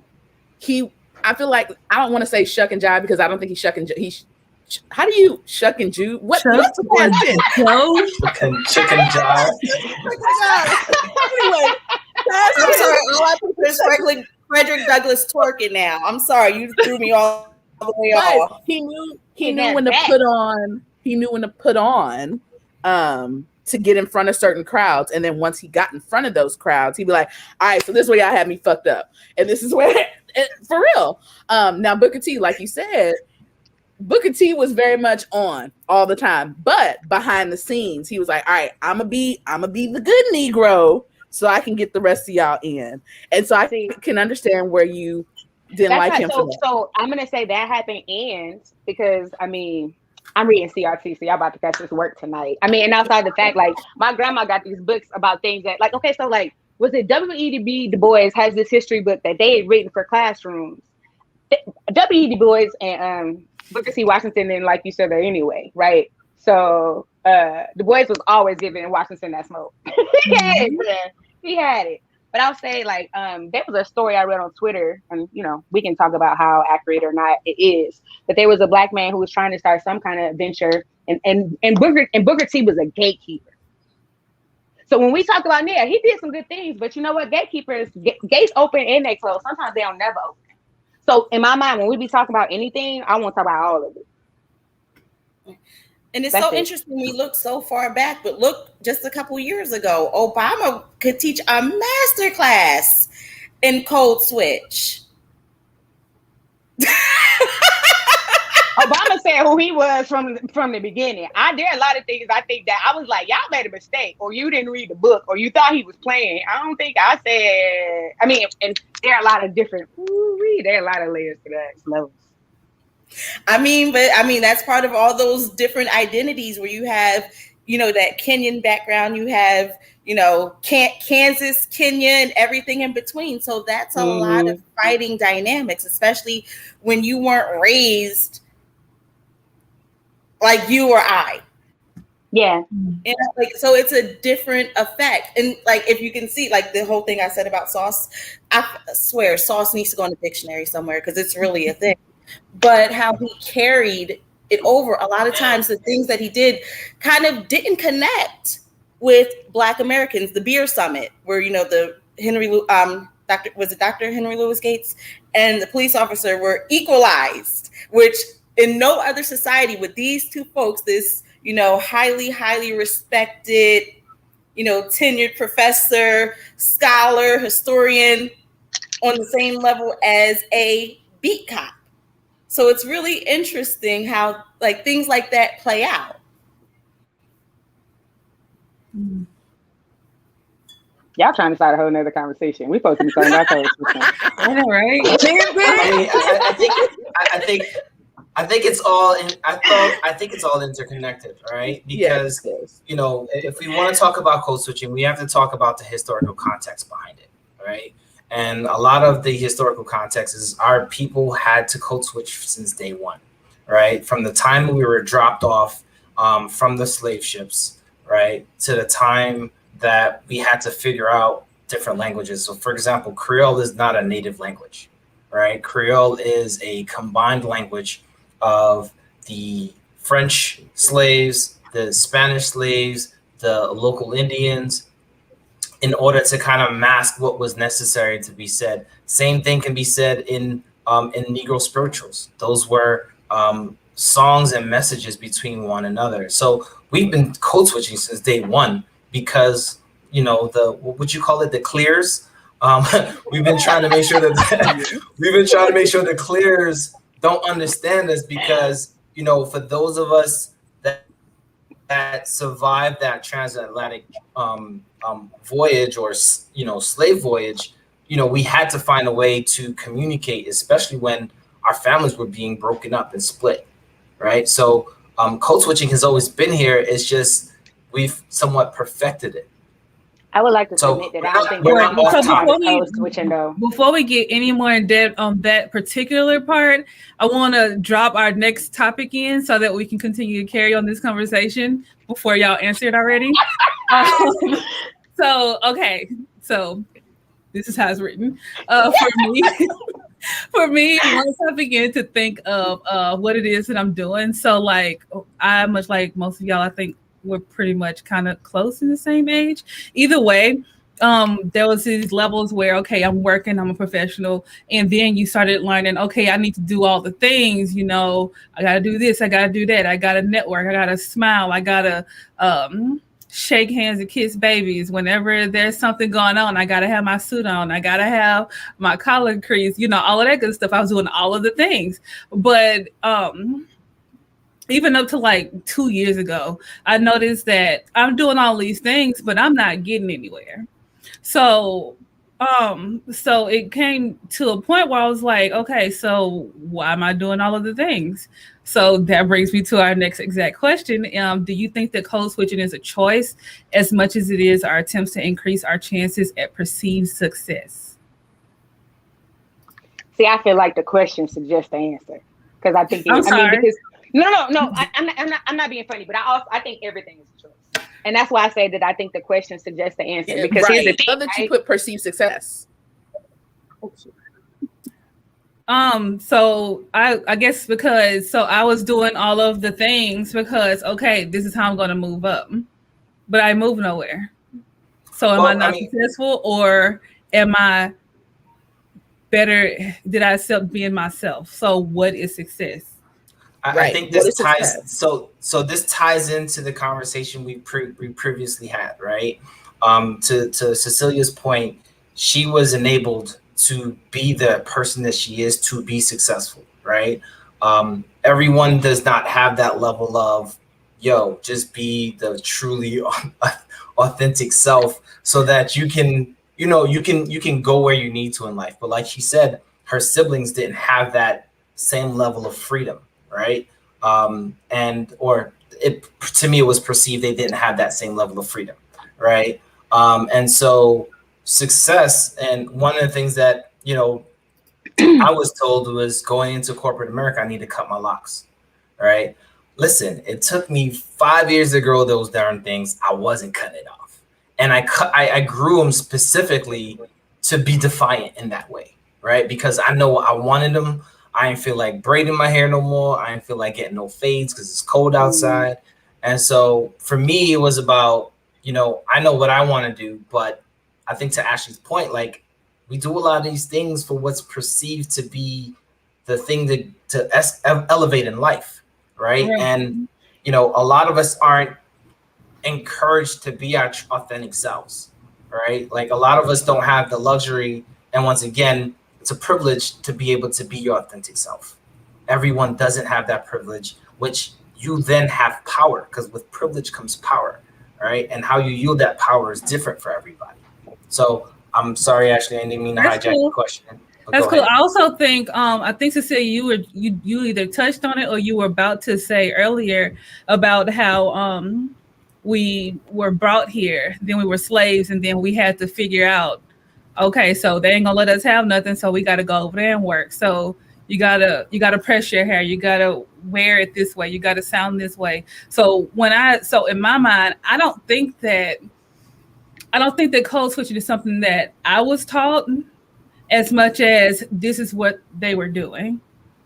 feel like, I don't want to say shuck and jive, because I don't think he's shuck and jive. How do you shuck and jive? What's the question? Chicken jive. Anyway, I'm sorry. All I put is Frederick Douglass twerking now. I'm sorry, you threw me all the way off. He knew when to put on. He knew when to put on to get in front of certain crowds, and then once he got in front of those crowds, he'd be like, "All right, so this is where y'all had me fucked up, and this is where for real." Now Booker T, like you said, Booker T was very much on all the time, but behind the scenes, he was like, "All right, I'm gonna be the good Negro, so I can get the rest of y'all in." And so I can understand where you didn't like him for that. So I'm gonna say that happened, and because I mean, I'm reading CRT, so y'all about to catch this work tonight. I mean, and outside the fact, like my grandma got these books about things that, like, okay, so like, was it W.E.B. Du Bois has this history book that they had written for classrooms. W.E.B. Du Bois and Booker T. Washington didn't like each other anyway, right? So Du Bois was always giving Washington that smoke. He had it. But I'll say, like, there was a story I read on Twitter, and you know, we can talk about how accurate or not it is. But there was a black man who was trying to start some kind of venture, and Booker T was a gatekeeper. So when we talk about he did some good things, but you know what? Gatekeepers, gates open and they close. Sometimes they don't never open. So in my mind, when we be talking about anything, I want to talk about all of it. And it's interesting. We look so far back, but look, just a couple years ago, Obama could teach a master class in code switch. Obama said who he was from the beginning. There are a lot of things I think that I was like, y'all made a mistake, or you didn't read the book, or you thought he was playing. I don't think I said. I mean, and there are a lot of different. There are a lot of layers to that. It's levels. I mean, that's part of all those different identities where you have, you know, that Kenyan background, you have, you know, Kansas, Kenya, and everything in between. So that's a lot of fighting dynamics, especially when you weren't raised like you or I. Yeah. And like, so it's a different effect. And like, if you can see, like the whole thing I said about sauce, I swear sauce needs to go in the dictionary somewhere because it's really a thing. But how he carried it over, a lot of times the things that he did kind of didn't connect with Black Americans. The beer summit, where, you know, the Dr. Henry Louis Gates and the police officer were equalized, which in no other society with these two folks, this, you know, highly, highly respected, you know, tenured professor, scholar, historian, on the same level as a beat cop. So it's really interesting how like things like that play out. Y'all trying to start a whole nother conversation. We supposed to be talking about those. I know, right? I think it's all I think it's all interconnected, right? Because you know, if we want to talk about code switching, we have to talk about the historical context behind it, right? And a lot of the historical context is our people had to code switch since day one, right? From the time we were dropped off from the slave ships, right, to the time that we had to figure out different languages. So, for example, Creole is not a native language, right? Creole is a combined language of the French slaves, the Spanish slaves, the local Indians, in order to kind of mask what was necessary to be said. Same thing can be said in Negro spirituals. Those were songs and messages between one another. So we've been code switching since day one because, you know, the clears. We've been trying to make sure the clears don't understand us because, you know, for those of us that survived that transatlantic voyage or, you know, slave voyage, you know, we had to find a way to communicate, especially when our families were being broken up and split, right? So code switching has always been here. It's just we've somewhat perfected it. I would like to submit that I don't think we're code switching though. Before we get any more in depth on that particular part, I want to drop our next topic in so that we can continue to carry on this conversation before y'all answer it already. So this is how it's written. For me, once I begin to think of what it is that I'm doing, so like I, much like most of y'all, I think we're pretty much kind of close in the same age. Either way, there was these levels where, okay, I'm working, I'm a professional, and then you started learning, okay, I need to do all the things, you know, I got to do this, I got to do that, I got to network, I got to smile, I got to shake hands and kiss babies. Whenever there's something going on, I got to have my suit on, I got to have my collar crease, you know, all of that good stuff. I was doing all of the things. But even up to like 2 years ago, I noticed that I'm doing all these things, but I'm not getting anywhere. So so it came to a point where I was like, okay, so why am I doing all of the things? So that brings me to our next exact question. Do you think that code switching is a choice as much as it is our attempts to increase our chances at perceived success? See, I feel like the question suggests the answer because I think I'm sorry. because no, I'm not being funny, but I think everything is a choice, and that's why I say that I think the question suggests the answer because here's the right. thing, Love that you right? put perceived success. So I guess because so I was doing all of the things because okay, this is how I'm gonna move up. But I move nowhere. So am I Well, I not mean, successful or am I better? Did I accept being myself? So what is success? I Right. think What this is ties success? so this ties into the conversation we previously had, right? To Cecilia's point, she was enabled to be the person that she is to be successful, right? Everyone does not have that level of yo, just be the truly authentic self so that you can, you can go where you need to in life. But like she said, her siblings didn't have that same level of freedom, right? And or it to me it was perceived they didn't have that same level of freedom, right? And so success, and one of the things that I was told was going into corporate America, I need to cut my locks, right? Listen, it took me 5 years to grow those darn things. I wasn't cutting it off, and I grew them specifically to be defiant in that way, right? Because I know I wanted them. I didn't feel like braiding my hair no more. I didn't feel like getting no fades because it's cold outside. And so for me, it was about, I know what I want to do, but I think to Ashley's point, like we do a lot of these things for what's perceived to be the thing to elevate in life, right? Right. And a lot of us aren't encouraged to be our authentic selves, right? Like a lot of us don't have the luxury, and once again, it's a privilege to be able to be your authentic self. Everyone doesn't have that privilege, which you then have power, because with privilege comes power, right? And how you yield that power is different for everybody. So I'm sorry, Ashley, I didn't mean to That's hijack cool. the question. That's Go cool. ahead. I also think I think Cecilia, you either touched on it or you were about to say earlier about how we were brought here, then we were slaves, and then we had to figure out, okay, so they ain't gonna let us have nothing, so we gotta go over there and work. So you gotta press your hair, you gotta wear it this way, you gotta sound this way. So so in my mind, I don't think that code switching is something that I was taught as much as this is what they were doing.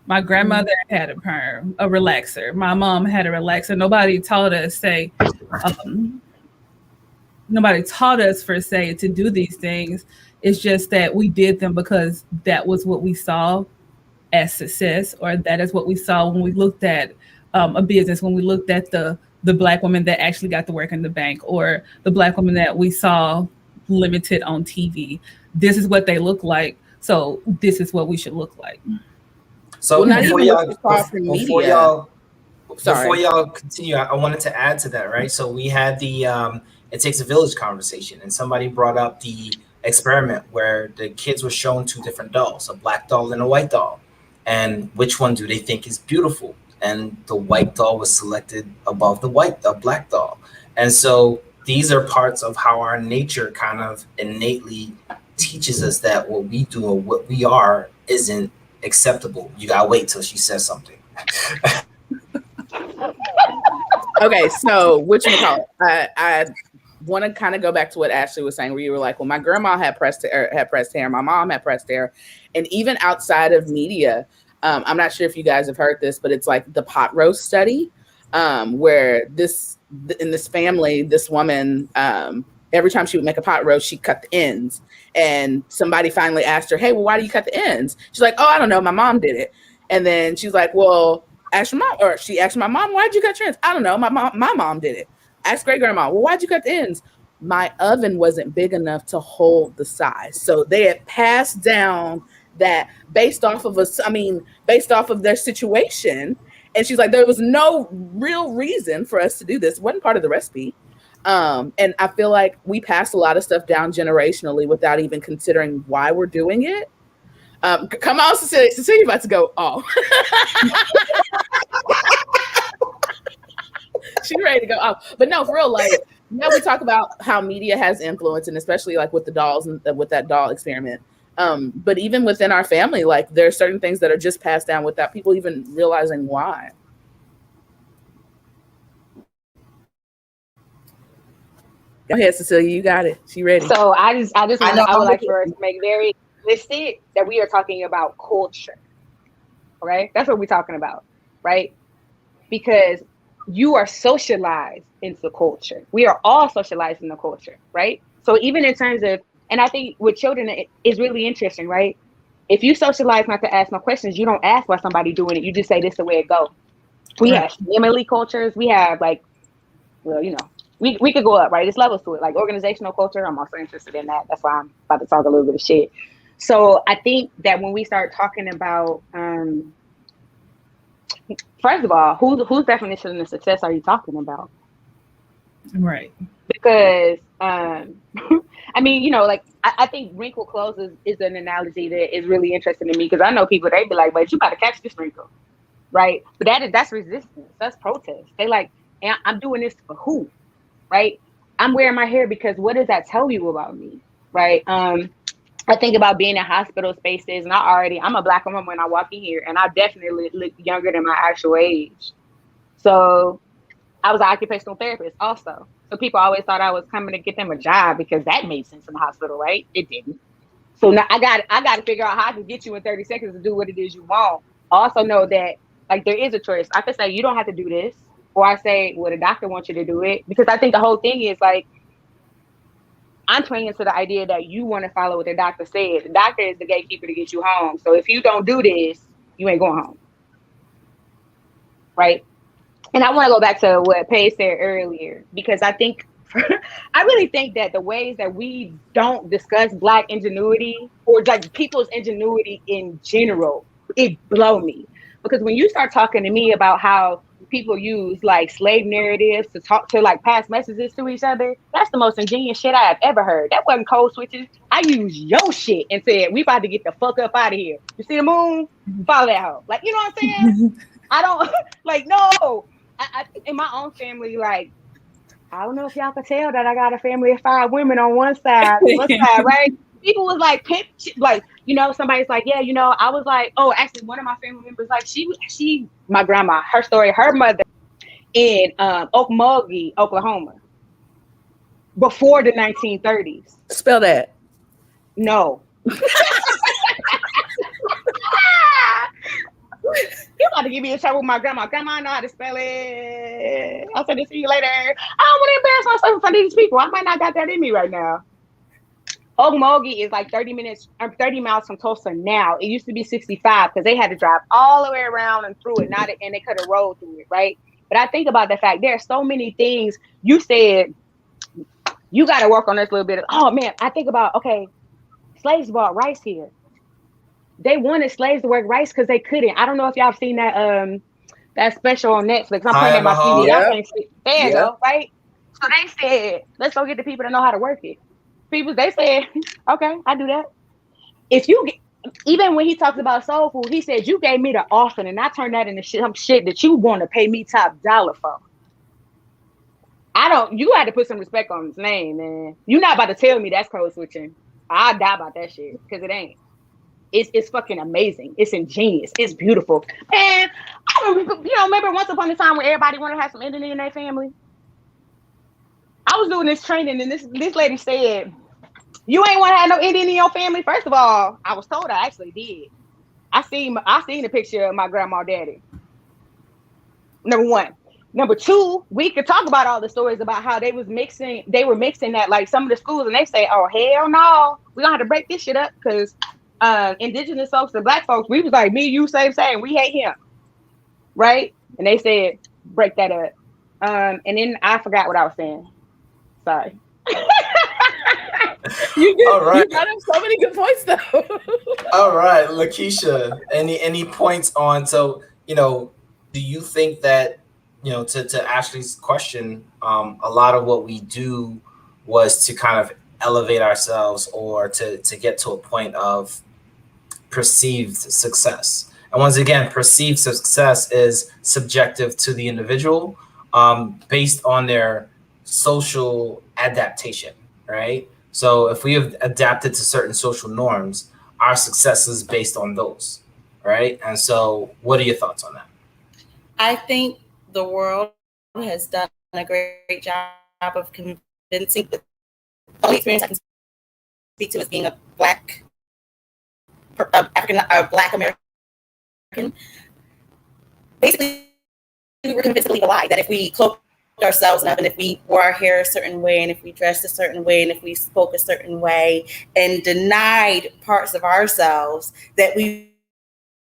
My grandmother had a perm, a relaxer. My mom had a relaxer. Nobody taught us per se to do these things. It's just that we did them because that was what we saw as success, or that is what we saw when we looked at a business, when we looked at the black woman that actually got to work in the bank, or the black woman that we saw limited on TV. This is what they look like, so this is what we should look like. So Well, not even what you saw from media. before Sorry. y'all continue, I wanted to add to that, right? So we had the it takes a village conversation, and somebody brought up the experiment where the kids were shown two different dolls, a black doll and a white doll, and which one do they think is beautiful? And the white doll was selected above the black doll. And so these are parts of how our nature kind of innately teaches us that what we do or what we are isn't acceptable. You gotta wait till she says something. Okay, so I want to kind of go back to what Ashley was saying, where you were like, well, my grandma had pressed hair, my mom had pressed hair, and even outside of media, I'm not sure if you guys have heard this, but it's like the pot roast study, where in this family, this woman, every time she would make a pot roast, she cut the ends, and somebody finally asked her, hey, well, why do you cut the ends? She's like, oh, I don't know, my mom did it. And then she's like, well, she asked my mom, why'd you cut your ends? I don't know, my mom did it. Ask great grandma, well, why'd you cut the ends? My oven wasn't big enough to hold the size. So they had passed down that based off of their situation. And she's like, there was no real reason for us to do this. It wasn't part of the recipe. And I feel like we pass a lot of stuff down generationally without even considering why we're doing it. Come on, Cecilia. Cecilia's about to go, oh. She's ready to go off. But no, for real, like, now we talk about how media has influence, and especially like with the dolls and with that doll experiment. But even within our family, like, there are certain things that are just passed down without people even realizing why. Go ahead, Cecilia. You got it. She ready. So I would like for us to make very explicit that we are talking about culture. Right? That's what we're talking about, right? Because you are socialized into culture. We are all socialized in the culture, right? So even in terms of, and I think with children, it is really interesting, right? If you socialize not to ask no questions, you don't ask why somebody doing it. You just say this is the way it goes. We have family cultures. We have like, well, you know, we could go up, right? There's levels to it. Like organizational culture, I'm also interested in that. That's why I'm about to talk a little bit of shit. So I think that when we start talking about, first of all, whose definition of success are you talking about? Right. Because, I mean, you know, like, I think wrinkle clothes is an analogy that is really interesting to me, because I know people, they be like, but you got to catch this wrinkle, right? But that's resistance. That's protest. They like, and I'm doing this for who, right? I'm wearing my hair because what does that tell you about me, right? I think about being in hospital spaces, and I'm a Black woman when I walk in here, and I definitely look younger than my actual age. So I was an occupational therapist also. So people always thought I was coming to get them a job because that made sense in the hospital, right? It didn't. So now I got to figure out how I can get you in 30 seconds to do what it is you want. Also know that, like, there is a choice. I could say, you don't have to do this. Or I say, well, the doctor wants you to do it. Because I think the whole thing is, like, I'm playing into the idea that you want to follow what the doctor said. The doctor is the gatekeeper to get you home. So if you don't do this, you ain't going home. Right? And I want to go back to what Paige said earlier, because I really think that the ways that we don't discuss Black ingenuity, or like people's ingenuity in general, it blow me. Because when you start talking to me about how people use like slave narratives to talk to, like, pass messages to each other, that's the most ingenious shit I have ever heard. That wasn't code switches. I used your shit and said, we about to get the fuck up out of here. You see the moon? Follow that hoe. Like, you know what I'm saying? I don't like, no. I in my own family, like, I don't know if y'all could tell that I got a family of 5 women on one side, right? People was like, like, you know, somebody's like, yeah, you know, I was like, oh, actually, one of my family members, like, she, my grandma, her story, her mother in Okmulgee, Oklahoma, before the 1930s. Spell that. No. You about to give me a trouble with my grandma. Grandma, I know how to spell it. I'll send it to you later. I don't want to embarrass myself in front of these people. I might not got that in me right now. Okmulgee is like 30 miles from Tulsa now. It used to be 65 because they had to drive all the way around and through it, and they could have rolled through it, right? But I think about the fact there are so many things. You said you got to work on this a little bit. Oh man, I think about, okay, slaves bought rice here. They wanted slaves to work rice because they couldn't. I don't know if y'all have seen that special on Netflix. I'm playing my TV. Yeah. There you go, right? So they said, let's go get the people that know how to work it. People, they said, okay, I do that. Even when he talks about soul food, he said, you gave me the offering and I turned that into some shit that you want to pay me top dollar for. You had to put some respect on his name, man. You're not about to tell me that's code switching. I'll die about that shit because it ain't. It's fucking amazing. It's ingenious. It's beautiful. And remember once upon a time when everybody wanted to have some Indian in their family? I was doing this training and this lady said, you ain't want to have no Indian in your family? First of all, I was told I actually did. I seen the picture of my grandma daddy. Number one. Number two, we could talk about all the stories about how they were mixing that, like some of the schools, and they say, oh, hell no, we're gonna have to break this shit up because indigenous folks and Black folks, we was like, me, you, same, we hate him, right? And they said, break that up. And then I forgot what I was saying. Sorry. You right. got up so many good points though. All right, Lakeisha, any points on, so, do you think that, to Ashley's question, a lot of what we do was to kind of elevate ourselves or to get to a point of perceived success. And once again, perceived success is subjective to the individual, based on their social adaptation, right? So if we have adapted to certain social norms, our success is based on those, right? And so what are your thoughts on that? I think the world has done a great job of convincing. The only experience I can speak to is being a Black Black American. Basically, we were convinced to believe a lie that if we cloaked ourselves enough, and if we wore our hair a certain way, and if we dressed a certain way, and if we spoke a certain way, and denied parts of ourselves, that we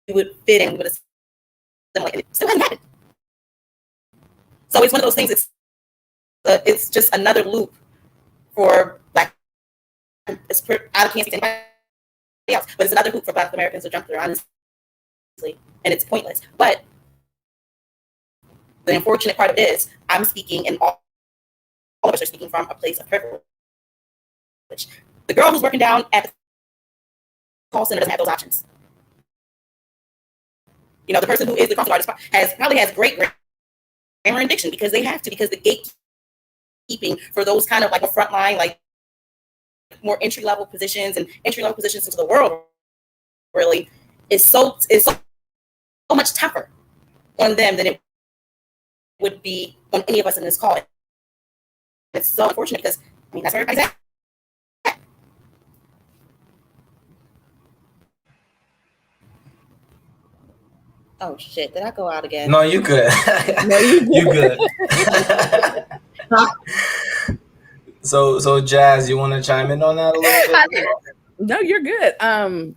would fit in with a similar. It still hasn't happened. So it's one of those things. It's just another loop for Black. It's out of Kansas anybody else, but it's another hoop for Black Americans to jump through, honestly, and it's pointless. But the unfortunate part of it is, I'm speaking, and all of us are speaking from a place of privilege. The girl who's working down at the call center doesn't have those options. The person who is the crossing artist probably has great grammar and diction because they have to, because the gatekeeping for those kind of like a frontline, like more entry-level positions and entry-level positions into the world really is so much tougher on them than it would be on any of us in this call. It's so unfortunate because that's where everybody's at. Oh shit! Did I go out again? No, you good. No, you good. So Jazz, you want to chime in on that a little bit? No, you're good. I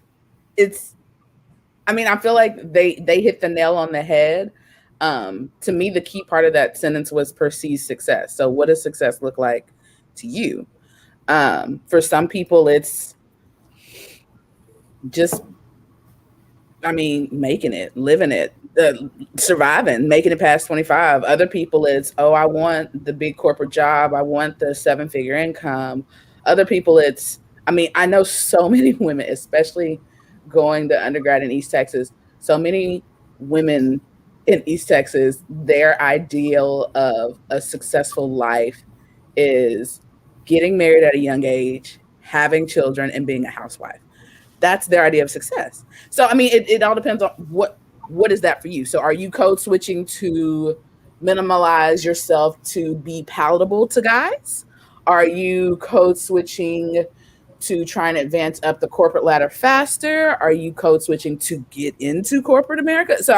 feel like they hit the nail on the head. To me, the key part of that sentence was perceived success. So what does success look like to you? For some people, it's just, making it, living it, surviving, making it past 25. Other people, it's, I want the big corporate job. I want the 7-figure income. Other people, it's, I know so many women, especially going to undergrad in East Texas, so many women in East Texas, their ideal of a successful life is getting married at a young age, having children, and being a housewife. That's their idea of success. So, it all depends on what is that for you. So are you code switching to minimalize yourself to be palatable to guys? Are you code switching to try and advance up the corporate ladder faster? Are you code switching to get into corporate America? So,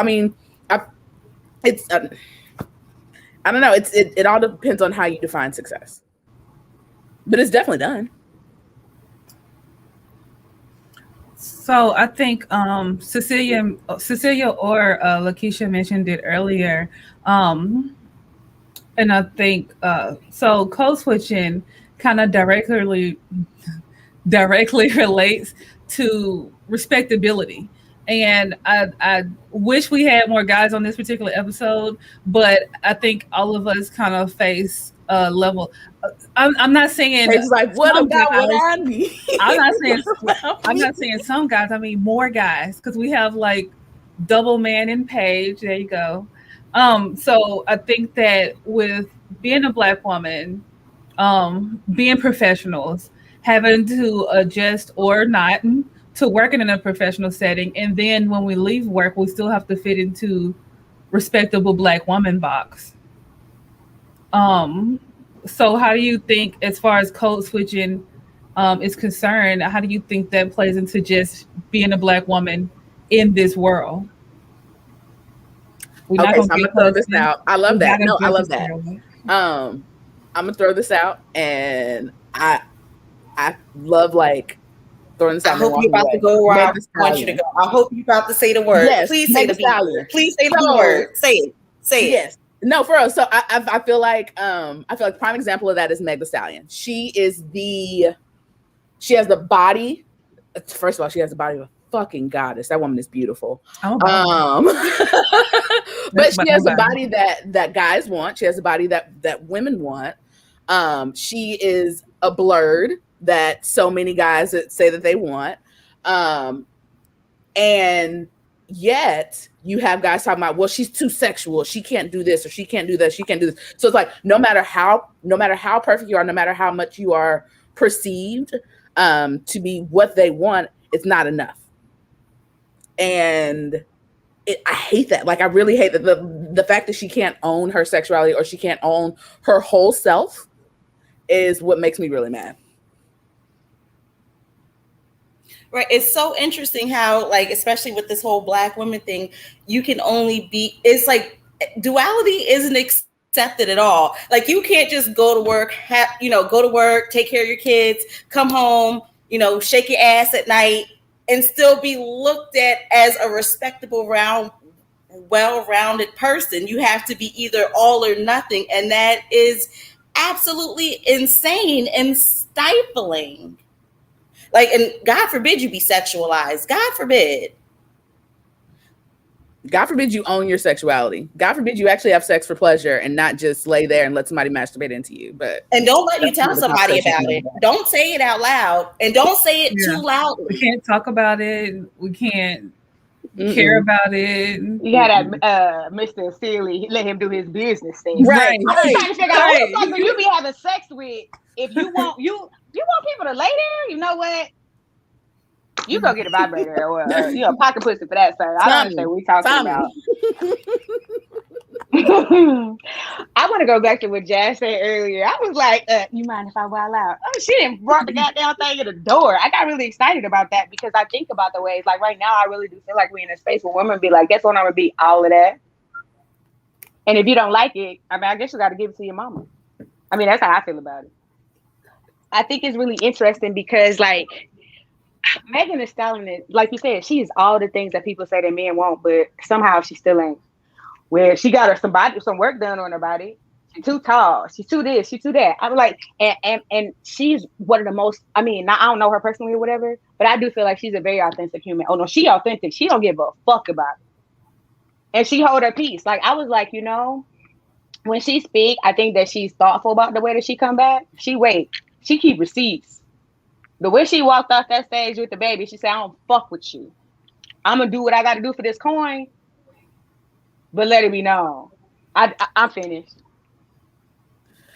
it's I don't know. It all depends on how you define success, but it's definitely done. So I think Cecilia or Lakeisha mentioned it earlier, and I think so. Code switching kind of directly relates to respectability. And I wish we had more guys on this particular episode, but I think all of us kind of face a level. I'm not saying it's like what about guys, what I need. I'm not saying some guys. I mean more guys, because we have like double man in Page. There you go. So I think that with being a Black woman, being professionals, having to adjust or not to working in a professional setting, and then when we leave work, we still have to fit into respectable Black woman box. So how do you think, as far as code switching is concerned, how do you think that plays into just being a Black woman in this world? Okay, so I'm gonna throw this out. I love that. No, I love that. I'm gonna throw this out, and I love like throwing this out. I hope you're about to go where I want you to go. I hope you're about to say the word. Yes, please say the word. Please say the word. Say it. Say it. Yes. No, for real. So I feel like prime example of that is Meg Thee Stallion. She has the body. First of all, she has the body of a fucking goddess. That woman is beautiful. Oh, wow. But she has a body that guys want. She has a body that women want. She is a blurred that so many guys that say that they want. And yet you have guys talking about, well, she's too sexual. She can't do this, or she can't do that. She can't do this. So it's like, no matter how perfect you are, no matter how much you are perceived to be what they want, it's not enough. And I hate that. Like, I really hate that the fact that she can't own her sexuality, or she can't own her whole self, is what makes me really mad. Right. It's so interesting how, like, especially with this whole Black women thing, you can only be, it's like duality isn't accepted at all. Like, you can't just go to work, go to work, take care of your kids, come home, shake your ass at night, and still be looked at as a respectable, well-rounded person. You have to be either all or nothing. And that is absolutely insane and stifling. Like, and God forbid you be sexualized. God forbid. God forbid you own your sexuality. God forbid you actually have sex for pleasure and not just lay there and let somebody masturbate into you. And don't let you tell somebody about it. Don't say it out loud, and don't say it too loudly. We can't talk about it. We can't care about it. You got that Mr. Sealy, let him do his business thing. Right. I'm trying to figure out who the fuck you be having sex with. If you want people to lay there, you know what? You go get a vibrator or pocket pussy for that, sir. I don't understand what we're talking about. I want to go back to what Jazz said earlier. I was like, you mind if I wild out? Oh, she didn't brought the goddamn thing at the door. I got really excited about that because I think about the ways, like right now, I really do feel like we're in a space where women be like, guess what, I'm going to be all of that. And if you don't like it, I guess you got to give it to your mama. That's how I feel about it. I think it's really interesting because, like, Megan Thee Stallion, like you said, she is all the things that people say that men won't, but somehow she still ain't. Where she got some work done on her body. She's too tall. She's too this. She's too that. I'm like, and she's one of the most. I don't know her personally or whatever, but I do feel like she's a very authentic human. Oh no, she authentic. She don't give a fuck about it, and she hold her peace. Like, I was like, when she speak, I think that she's thoughtful about the way that she come back. She keep receipts. The way she walked off that stage with the baby, she said, I don't fuck with you. I'm going to do what I got to do for this coin, but let it be known. I'm finished.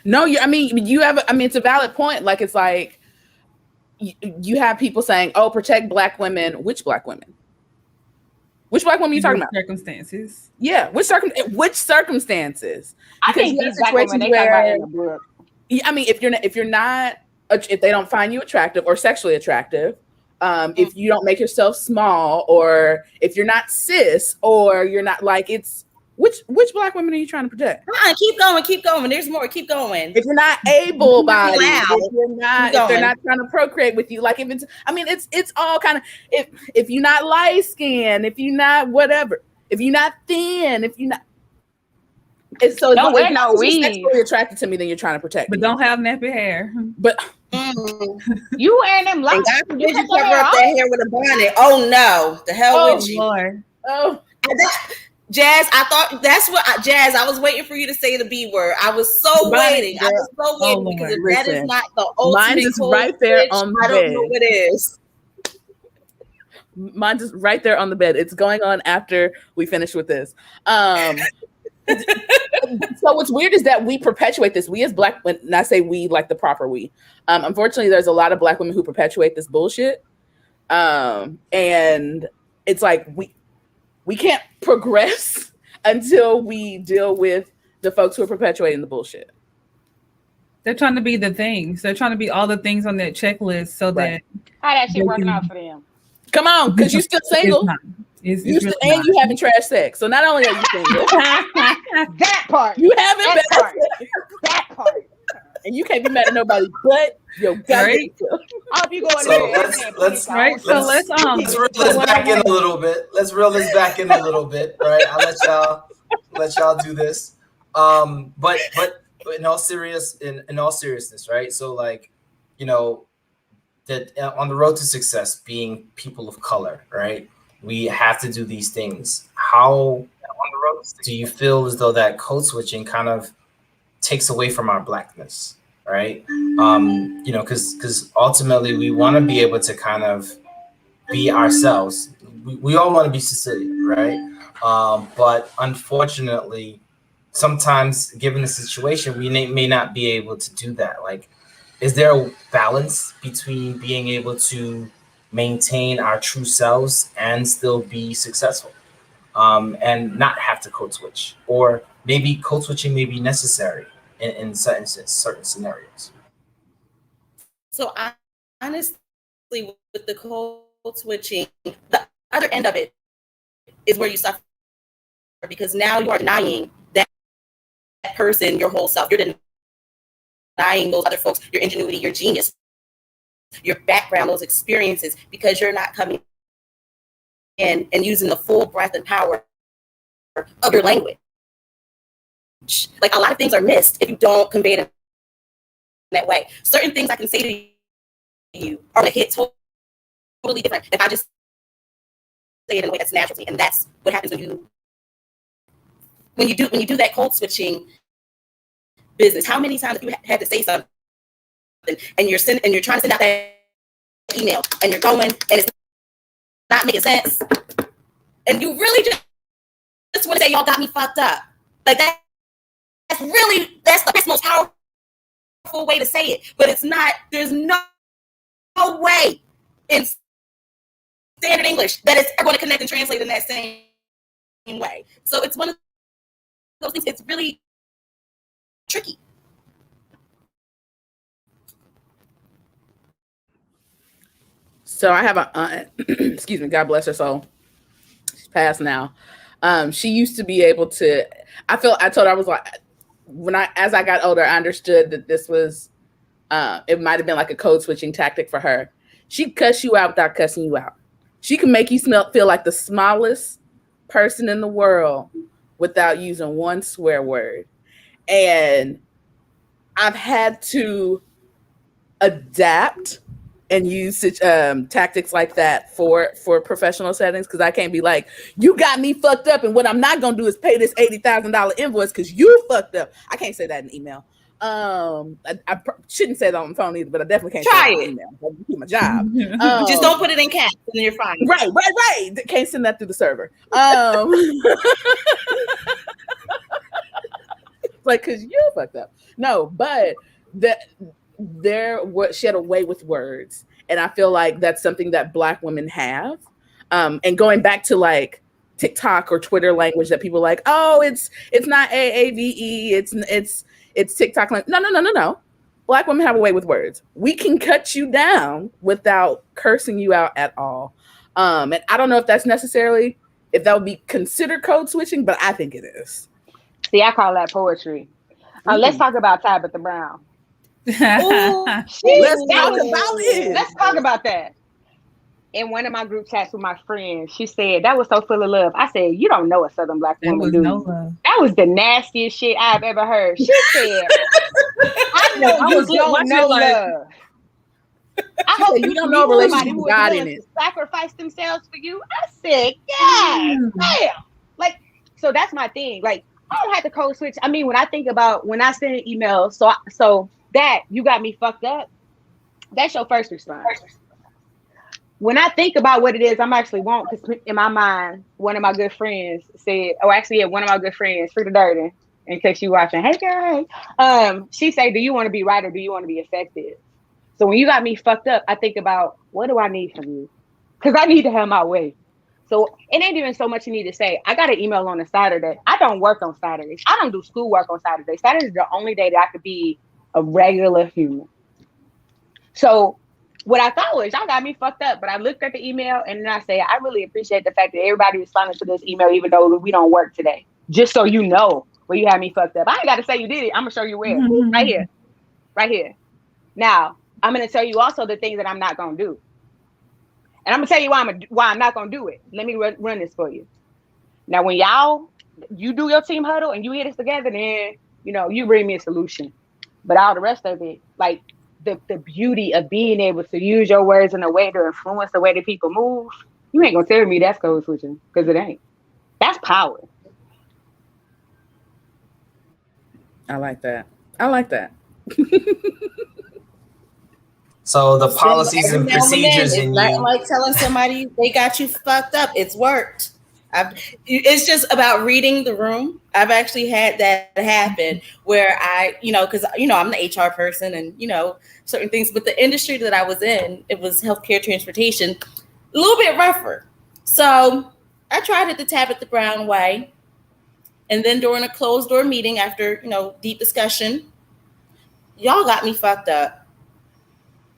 No, you have, it's a valid point. Like, it's like, you have people saying, oh, protect Black women. Which Black women? Which Black women are you talking about? Circumstances. Yeah, which circumstances? I think these Black women, they talk about it in the book. If they don't find you attractive or sexually attractive, if you don't make yourself small, or if you're not cis, or you're not like, it's which Black women are you trying to protect? Keep going. There's more. Keep going. If you're not able-bodied, if they're not trying to procreate with you, like, if it's all kind of, if you're not light skinned, if you're not whatever, if you're not thin, if you're not. It's so don't wear no weave. Sexually attracted to me, then you're trying to protect but me. Don't have nappy hair. But you wearing them long. God forbid you cover up that hair with a bonnet. Oh no, the hell with you. Lord. Oh, Jazz, I thought that's what Jazz. I was waiting for you to say the B word. I was so waiting. I was so waiting because if that is not the ultimate, mine is right there on the bed. I don't know what it is. Mine's just right there on the bed. It's going on after we finish with this. So what's weird is that we perpetuate this. We as Black women, and I say we like the proper we. Unfortunately, there's a lot of Black women who perpetuate this bullshit. And it's like we can't progress until we deal with the folks who are perpetuating the bullshit. They're trying to be the things. They're trying to be all the things on that checklist so that how that shit working out for them. Come on, because you're still single. It's really and you having trash sex. So not only are you single, that part you having that part, and you can't be mad at nobody but your right. I hope you go in there. Let's reel this back in a little bit. Let's reel this back in a little bit, right? I'll let y'all do this. But in all seriousness, right? So, like, that on the road to success, being people of color, right? We have to do these things. How on the road do you feel as though that code switching kind of takes away from our blackness, right? You know, because ultimately we want to be able to kind of be ourselves. We all want to be Sicilian, right? But unfortunately, sometimes given the situation, we may not be able to do that. Like, is there a balance between being able to maintain our true selves and still be successful, and not have to code switch, or maybe code switching may be necessary in certain scenarios? So honestly, with the code switching, the other end of it is where you suffer, because now you are denying that person your whole self. You're denying those other folks your ingenuity, your genius, your background, those experiences, because you're not coming in and using the full breadth and power of your language. Like, a lot of things are missed if you don't convey it in that way. Certain things I can say to you are going to hit totally different if I just say it in a way that's natural to me. And that's what happens when you do that code switching business. How many times have you had to say something and you're trying to send out that email and you're going and it's not making sense, and you really just want to say, y'all got me fucked up? Like, that's the most powerful way to say it, but it's not. There's no way in standard English that it's going to connect and translate in that same way. So it's one of those things. It's really tricky. So I have a aunt, excuse me, God bless her soul. She's passed now. She used to be able to, I told her, I was like, as I got older, I understood that this was, it might've been like a code switching tactic for her. She'd cuss you out without cussing you out. She can make you feel like the smallest person in the world without using one swear word. And I've had to adapt and use tactics like that for professional settings, because I can't be like, you got me fucked up, and what I'm not gonna do is pay this $80,000 invoice because you fucked up. I can't say that in email. I shouldn't say that on the phone either, but I definitely can't say that in email. I do my job. Just don't put it in caps and you're fine. Right. Can't send that through the server. Like, because you fucked up. No, but she had a way with words, and I feel like that's something that Black women have. And going back to like TikTok or Twitter language that people like, oh, it's not AAVE, it's TikTok language. No. Black women have a way with words. We can cut you down without cursing you out at all. And I don't know if that would be considered code switching, but I think it is. See, I call that poetry. Let's talk about Tabitha Brown. Let's talk about that. In one of my group chats with my friends, she said that was so full of love. I said, you don't know a Southern Black woman, do you? That was the nastiest shit I've ever heard. She said, I know you don't know love. I hope you don't know a relationship with God in it. Sacrifice themselves for you. I said, yes, damn. Like, so that's my thing. Like, I don't have to code switch. I mean, when I think about when I send an email, so that you got me fucked up, that's your first response. When I think about what it is, I'm actually won't, because in my mind, one of my good friends said, one of my good friends, Frida Durden, in case you watching, hey girl, she said, do you want to be right or do you want to be effective? So when you got me fucked up, I think about, what do I need from you? Because I need to have my way. So it ain't even so much you need to say. I got an email on a Saturday. I don't work on Saturdays. I don't do schoolwork on Saturdays. Saturday is the only day that I could be a regular human. So what I thought was, y'all got me fucked up. But I looked at the email and then I said, I really appreciate the fact that everybody responded to this email, even though we don't work today. Just so you know where you had me fucked up. I ain't got to say you did it. I'm going to show you where. Right here. Now, I'm going to tell you also the things that I'm not going to do. And I'm gonna tell you why I'm not gonna do it. Let me run this for you. Now, when you do your team huddle and you hit us together, then you bring me a solution. But all the rest of it, like the beauty of being able to use your words in a way to influence the way that people move, you ain't gonna tell me that's code switching, because it ain't. That's power. I like that. I like that. So the So policies every and now and then, procedures it's in nothing you. like telling somebody they got you fucked up. It's worked. It's just about reading the room. I've actually had that happen where because I'm the HR person and certain things, but the industry that I was in, it was healthcare transportation, a little bit rougher. So I tried it the Tabitha Brown way, and then during a closed door meeting after deep discussion, y'all got me fucked up.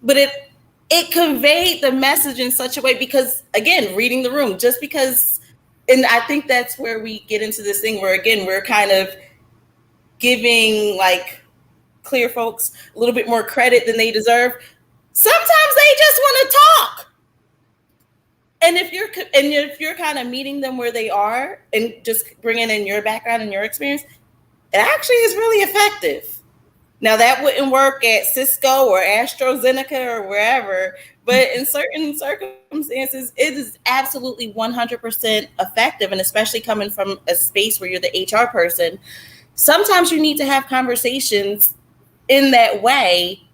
But it conveyed the message in such a way because, again, reading the room, just because, and I think that's where we get into this thing where, again, we're kind of giving like clear folks a little bit more credit than they deserve. Sometimes they just want to talk. And if you're kind of meeting them where they are and just bringing in your background and your experience, it actually is really effective. Now, that wouldn't work at Cisco or AstraZeneca or wherever, but in certain circumstances, it is absolutely 100% effective. And especially coming from a space where you're the HR person, sometimes you need to have conversations in that way.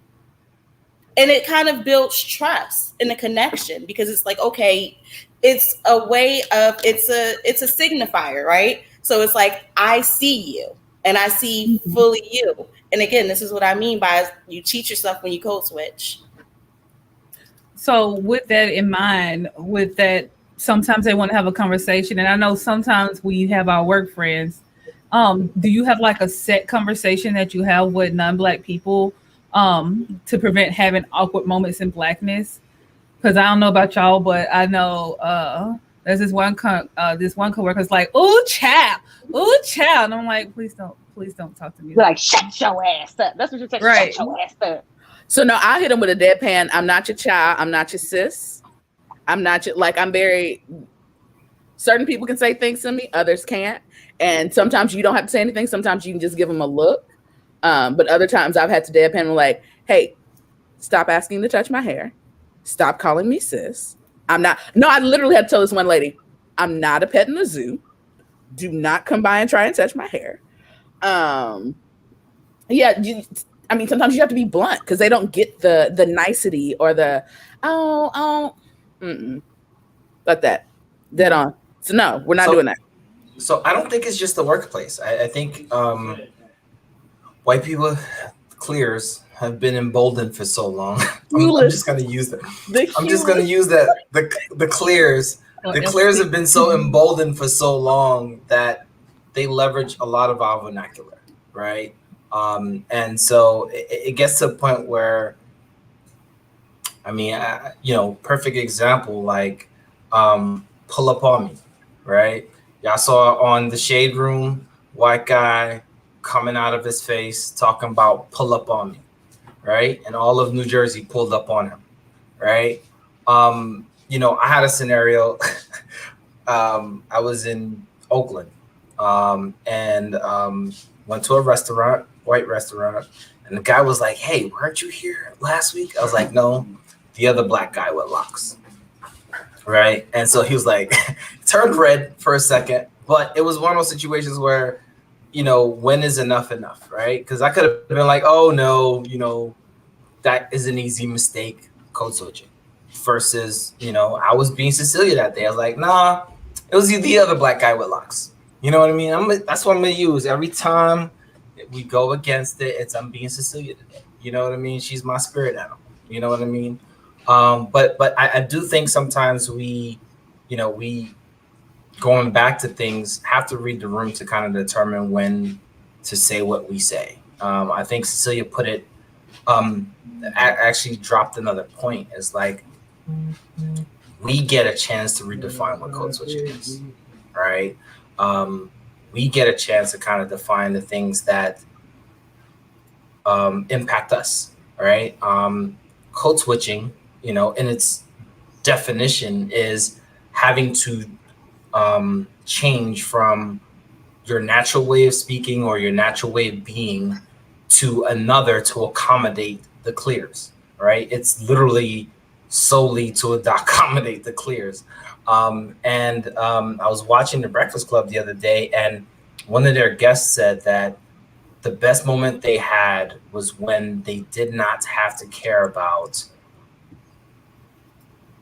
And it kind of builds trust and a connection because it's like, okay, it's a way of, it's a signifier, right? So it's like, I see you and I see fully you. And again, this is what I mean by you cheat yourself when you code switch. So with that in mind, with that, sometimes they want to have a conversation. And I know sometimes we have our work friends. Do you have like a set conversation that you have with non-Black people to prevent having awkward moments in Blackness? Because I don't know about y'all, but I know there's this one coworker's like, "Ooh, child, ooh, child," and I'm like, please don't talk to me. You're like, shut your ass up. That's what you say. Right. Shut your ass up. So no, I hit him with a deadpan. I'm not your child. I'm not your sis. I'm not your, like, I'm very, certain people can say things to me, others can't. And sometimes you don't have to say anything. Sometimes you can just give them a look. But other times I've had to deadpan and like, hey, stop asking to touch my hair. Stop calling me sis. I literally had to tell this one lady, I'm not a pet in the zoo. Do not come by and try and touch my hair. Sometimes you have to be blunt because they don't get the nicety or the like that. Dead on. So no, we're not doing that. So I don't think it's just the workplace. I think white people, clears, have been emboldened for so long. I'm just gonna use that. The clears. The clears have been so emboldened for so long that they leverage a lot of our vernacular, right? And so it gets to a point where, perfect example, like pull up on me, right? Y'all saw on the Shade Room, white guy coming out of his face talking about pull up on me, right? And all of New Jersey pulled up on him, right? I had a scenario. I was in Oakland and went to a restaurant, white restaurant, and the guy was like, "Hey, weren't you here last week?" I was like, "No, the other Black guy with locks." Right. And so he was like, turned red for a second, but it was one of those situations where, when is enough, right? Because I could have been like, oh no, that is an easy mistake, code switching. Versus, I was being Cecilia that day. I was like, nah, it was the other Black guy with locks. You know what I mean? That's what I'm gonna use every time we go against it. I'm being Cecilia today. You know what I mean? She's my spirit animal. You know what I mean? But I do think sometimes we going back to things have to read the room to kind of determine when to say what we say. I think Cecilia put it, actually dropped another point. It's like we get a chance to redefine what code switching is, right? We get a chance to kind of define the things that impact us, right? Code switching, in its definition, is having to change from your natural way of speaking or your natural way of being to another to accommodate the clears, right? It's literally solely to accommodate the clears. I was watching The Breakfast Club the other day, and one of their guests said that the best moment they had was when they did not have to care about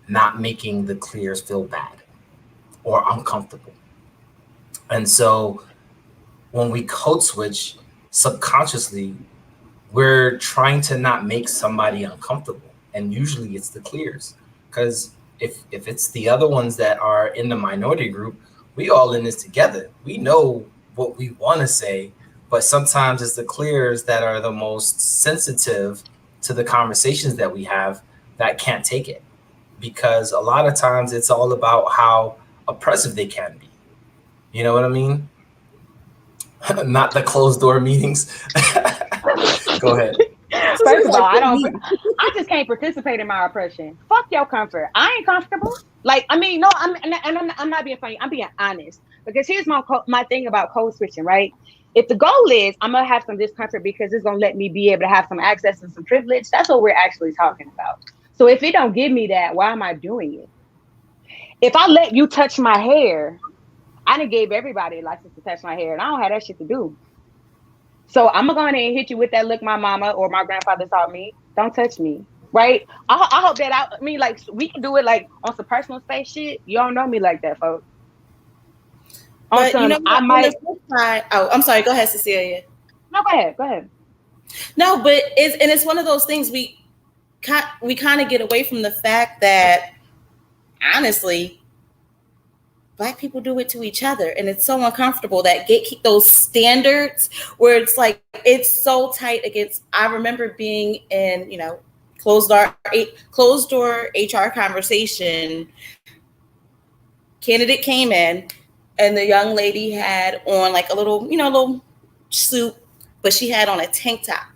not making the clears feel bad or uncomfortable. And so when we code switch subconsciously, we're trying to not make somebody uncomfortable. And usually it's the clears. Because if it's the other ones that are in the minority group, we all in this together. We know what we want to say, but sometimes it's the clears that are the most sensitive to the conversations that we have that can't take it. Because a lot of times it's all about how oppressive they can be. You know what I mean? Not the closed door meetings. Go ahead. First of all, I just can't participate in my oppression. Fuck your comfort. I ain't comfortable. Like, I mean, no, I'm not being funny. I'm being honest. Because here's my thing about code switching, right? If the goal is I'm gonna have some discomfort because it's gonna let me be able to have some access and some privilege, that's what we're actually talking about. So if it don't give me that, why am I doing it? If I let you touch my hair, I done gave everybody a license to touch my hair, and I don't have that shit to do. So I'm gonna go in and hit you with that look my mama or my grandfather taught me. Don't touch me, right? I hope that I mean, like, we can do it like on some personal space shit. You don't know me like that, folks. But you know, I might. Oh, I'm sorry. Go ahead, Cecilia. No, go ahead. No, but it's one of those things we kind of get away from the fact that honestly, Black people do it to each other, and it's so uncomfortable that keep those standards where it's like it's so tight against. I remember being in closed door HR conversation. Candidate came in, and the young lady had on like a little suit, but she had on a tank top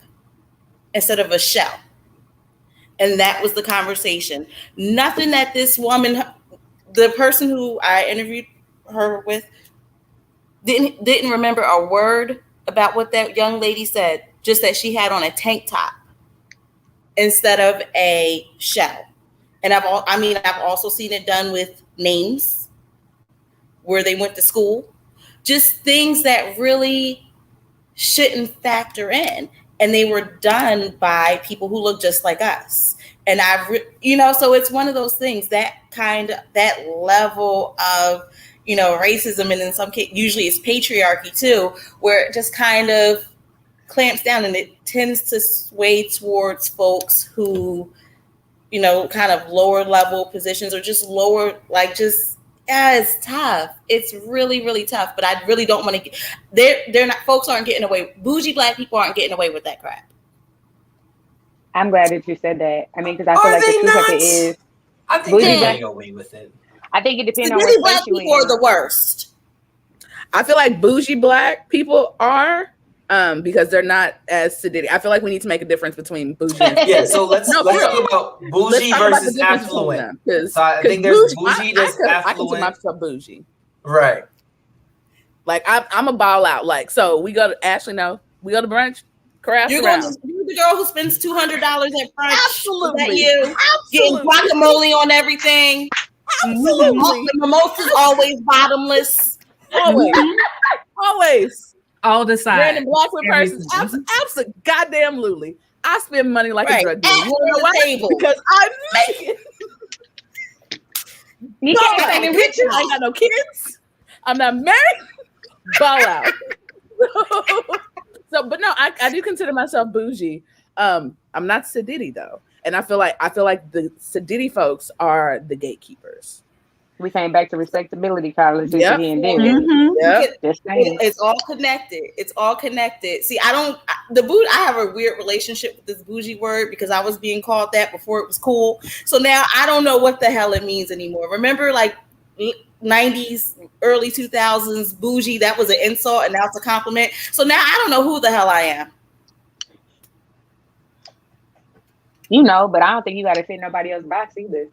instead of a shell. And that was the conversation. Nothing that this woman, the person who I interviewed her with, didn't remember a word about what that young lady said, just that she had on a tank top instead of a shell. And I've also seen it done with names, where they went to school, just things that really shouldn't factor in. And they were done by people who look just like us. And so it's one of those things, that level of, racism, and in some cases, usually it's patriarchy too, where it just kind of clamps down, and it tends to sway towards folks who, kind of lower level positions or just lower, it's tough. It's really, really tough. But I really don't want to they're not, folks aren't getting away. Bougie Black people aren't getting away with that crap. I'm glad that you said that. I mean, because I feel like the truth of it is, I think they're getting away with it. I think it depends on what Black people are the worst. I feel like bougie Black people are, because they're not as sedity. I feel like we need to make a difference between bougie and so let's talk about bougie versus affluent. So I think there's bougie, there's affluent. I consider myself bougie. Right. Like I'm a ball out. Like, so we go to Ashley. No, we go to brunch. You're the girl who spends $200 at brunch. Absolutely. Is that you? Absolutely. Getting guacamole on everything. Absolutely. The mimosa's always bottomless. Always. All the sides. Random Black persons. Absolutely. Goddamn Luli. I spend money like a drug dealer. You want to know why? Because I make it. I ain't got no kids. I'm not married. Ball out. So, but no, I do consider myself bougie. I'm not sedity though, and I feel like the sedity folks are the gatekeepers. We came back to respectability college again, didn't we? Mm-hmm. Yep. It's all connected. It's all connected. See, I have a weird relationship with this bougie word because I was being called that before it was cool. So now I don't know what the hell it means anymore. Remember, like 90s, early 2000s, bougie, that was an insult, and now it's a compliment. So now I don't know who the hell I am. But I don't think you got to fit nobody else's box either.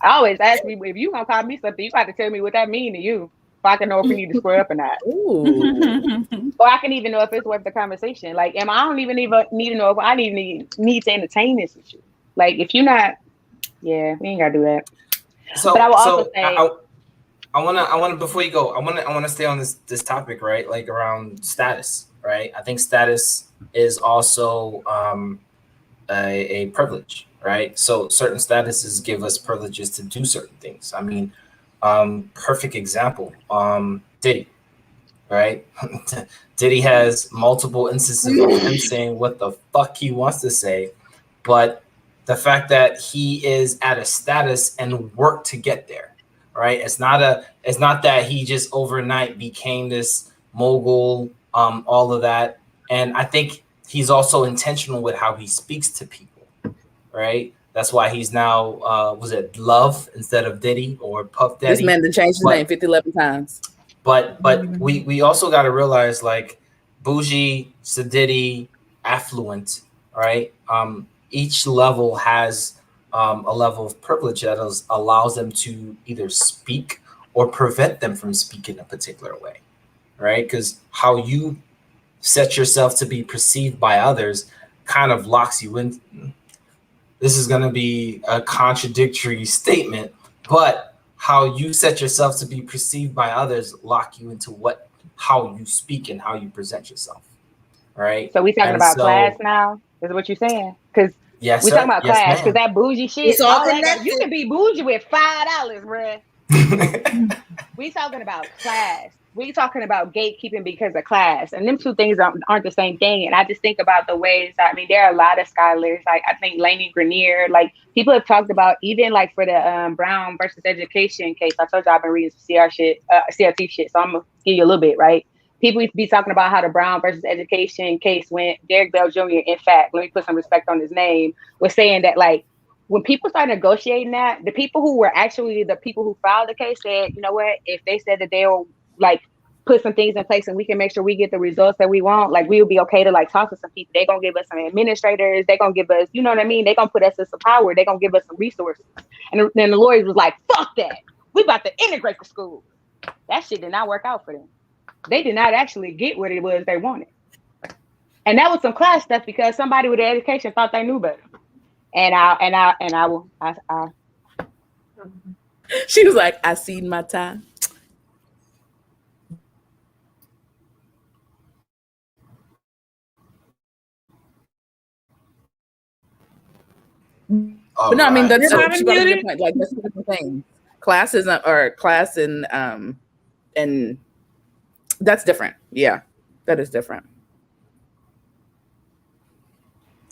I always ask me, if you gonna call me something, you got to tell me what that mean to you. I can know if we need to square up or not. Ooh. Or I can even know if it's worth the conversation. Like, I don't even need to know if I need to entertain this with you. Like, if you're not, yeah, we ain't gotta do that. So, but I will also say, I wanna before you go, I wanna stay on this topic, right? Like around status, right? I think status is also a privilege, right? So certain statuses give us privileges to do certain things. I mean, perfect example, Diddy, right? Diddy has multiple instances of him saying what the fuck he wants to say, but the fact that he is at a status and worked to get there, right? It's not that he just overnight became this mogul, all of that. And I think he's also intentional with how he speaks to people, right? That's why he's now, was it Love instead of Diddy or Puff Daddy? This man done changed his name 11 times. But we also got to realize, like, bougie, Sadiddy, affluent, right? Each level has a level of privilege that allows them to either speak or prevent them from speaking a particular way, right? Because how you set yourself to be perceived by others kind of locks you in. This is going to be a contradictory statement, but how you set yourself to be perceived by others lock you into how you speak and how you present yourself, right? So we talking about class now, is what you're saying? Because yes, we talking about yes, class, because that bougie shit, It's all connected. You can be bougie with $5, bruh. We talking about class. We talking about gatekeeping because of class, and them two things aren't the same thing. And I just think about the ways. I mean, there are a lot of scholars. Like I think Lainey Grenier. Like people have talked about even like for the Brown versus Education case. I told you I've been reading some CRT shit. So I'm gonna give you a little bit, right? People used to be talking about how the Brown versus Education case went. Derek Bell Jr. In fact, let me put some respect on his name. Was saying that like when people started negotiating that, the people who were actually the people who filed the case said, you know what, if they said that they'll like put some things in place and we can make sure we get the results that we want, like we'll be okay to like talk to some people. They're gonna give us some administrators, they're gonna give us, you know what I mean? They're gonna put us in some power, they're gonna give us some resources. And then the lawyers was like, fuck that. We about to integrate the school. That shit did not work out for them. They did not actually get what it was they wanted. And that was some class stuff because somebody with an education thought they knew better. She was like, I seen my time. But no, I mean that's a good point. Like that's a different thing. Class isn't or class and that's different. Yeah, that is different.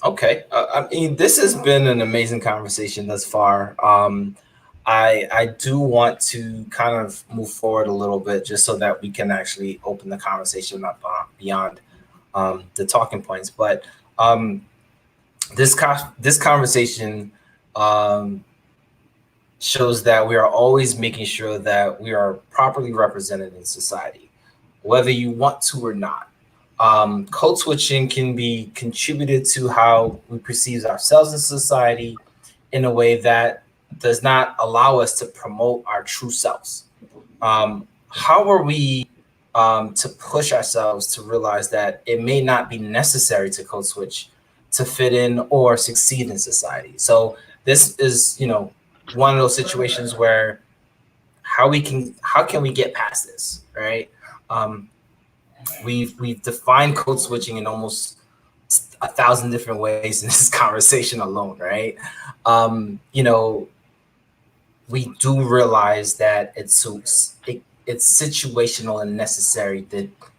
Okay, I mean this has been an amazing conversation thus far. I do want to kind of move forward a little bit just so that we can actually open the conversation up beyond the talking points. But this conversation shows that we are always making sure that we are properly represented in society, whether you want to or not. Code switching can be contributed to how we perceive ourselves in society in a way that does not allow us to promote our true selves. How are we to push ourselves to realize that it may not be necessary to code switch to fit in or succeed in society? So this is, one of those situations where how can we get past this, right? We've defined code switching in almost 1,000 different ways in this conversation alone, right? We do realize that it's situational and necessary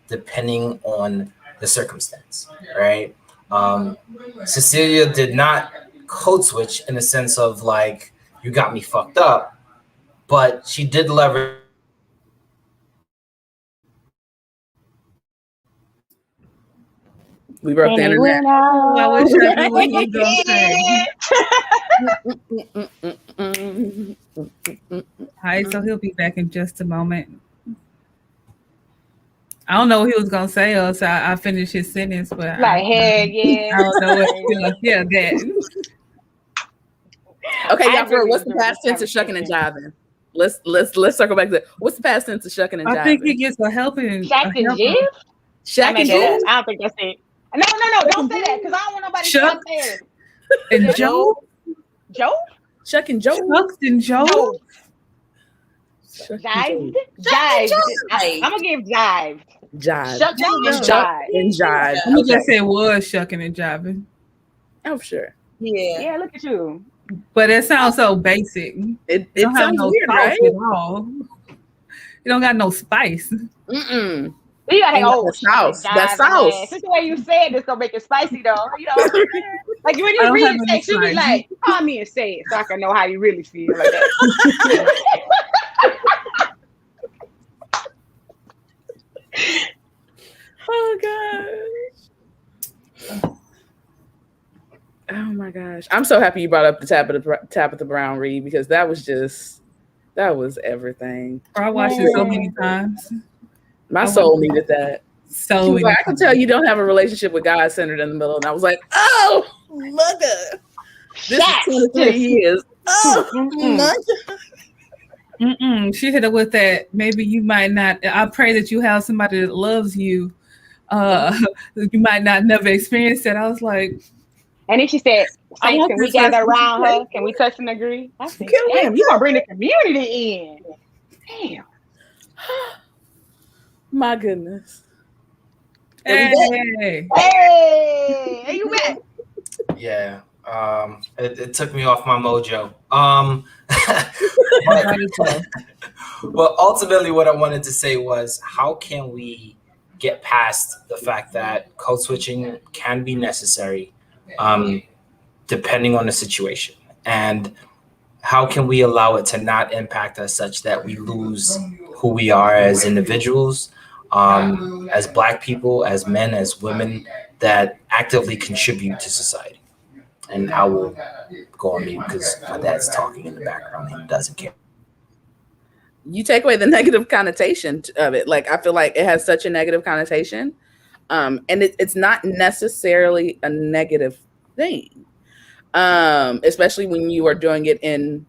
depending on the circumstance, right? Cecilia did not code switch in the sense of like, you got me fucked up, but she did leverage. We broke the internet. I wish I knew what he was gonna say. All right, so he'll be back in just a moment. I don't know what he was gonna say, else I finished his sentence, but like, hey, yeah. I don't know what yeah, that. Okay, y'all, what's the past tense of shucking and jiving? let's circle back to what's the past tense of shucking and jiving? I think he gets a helping. Shack and jive? Shack and jive? I don't think that's it. No, don't say that because I don't want nobody to Shuck say it. and Joe. Joe? Shuck and Joe? Shucks and Joe. No. Shuck and Jived? Shuck and Jived. I'm going to give jived. Jive. Shuck and Shuck jive. and jive. I'm just say it was shucking and jiving. Oh, sure. Yeah. Yeah, look at you. But it sounds so basic. It don't have sounds no weird, sauce right? at all. You don't got no spice. Mm-mm. You gotta Ain't got the sauce. That sauce. That's the way you say it. It's gonna make it spicy, though. You know, like when I you don't read have it, any text, you be spice. like, "Call me and say it, so I can know how you really feel." Like that. Oh gosh. Oh my gosh. I'm so happy you brought up the Tabitha Brown read because that was everything. I watched it so many times. My soul needed that. So She was many like, I can times. tell you don't have a relationship with God centered in the middle. And I was like, oh, mother. This Yes, is 23 years. Oh, mother. She hit it with that. Maybe you might not. I pray that you have somebody that loves you. You might not never experience that. I was like, And then she said, I "Saints, want can we this gather person to around pray. her? Can we touch and agree?" I said, Can we? "Damn, you gonna bring the community in?" Damn. My goodness. hey. Hey, are you back? Yeah. It took me off my mojo. Well, ultimately, what I wanted to say was, how can we get past the fact that code switching can be necessary, depending on the situation, and how can we allow it to not impact us such that we lose who we are as individuals, as Black people, as men, as women that actively contribute to society. And I will go on mute because my dad's talking in the background and he doesn't care. You take away the negative connotation of it. Like, I feel like it has such a negative connotation. And it's not necessarily a negative thing. Especially when you are doing it in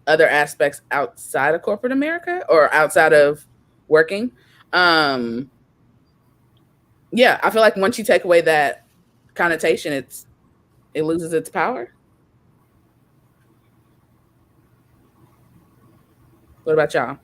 other aspects outside of corporate America or outside of working. Yeah, I feel like once you take away that connotation, it loses its power. What about y'all?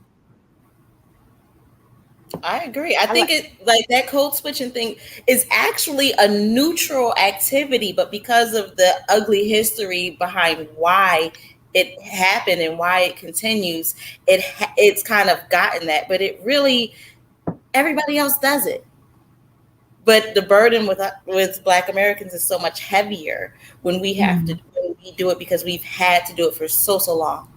I agree. I think it like that code switching thing is actually a neutral activity, but because of the ugly history behind why it happened and why it continues, it's kind of gotten that. But it really, everybody else does it. But the burden with Black Americans is so much heavier when we have to when we do it because we've had to do it for so long.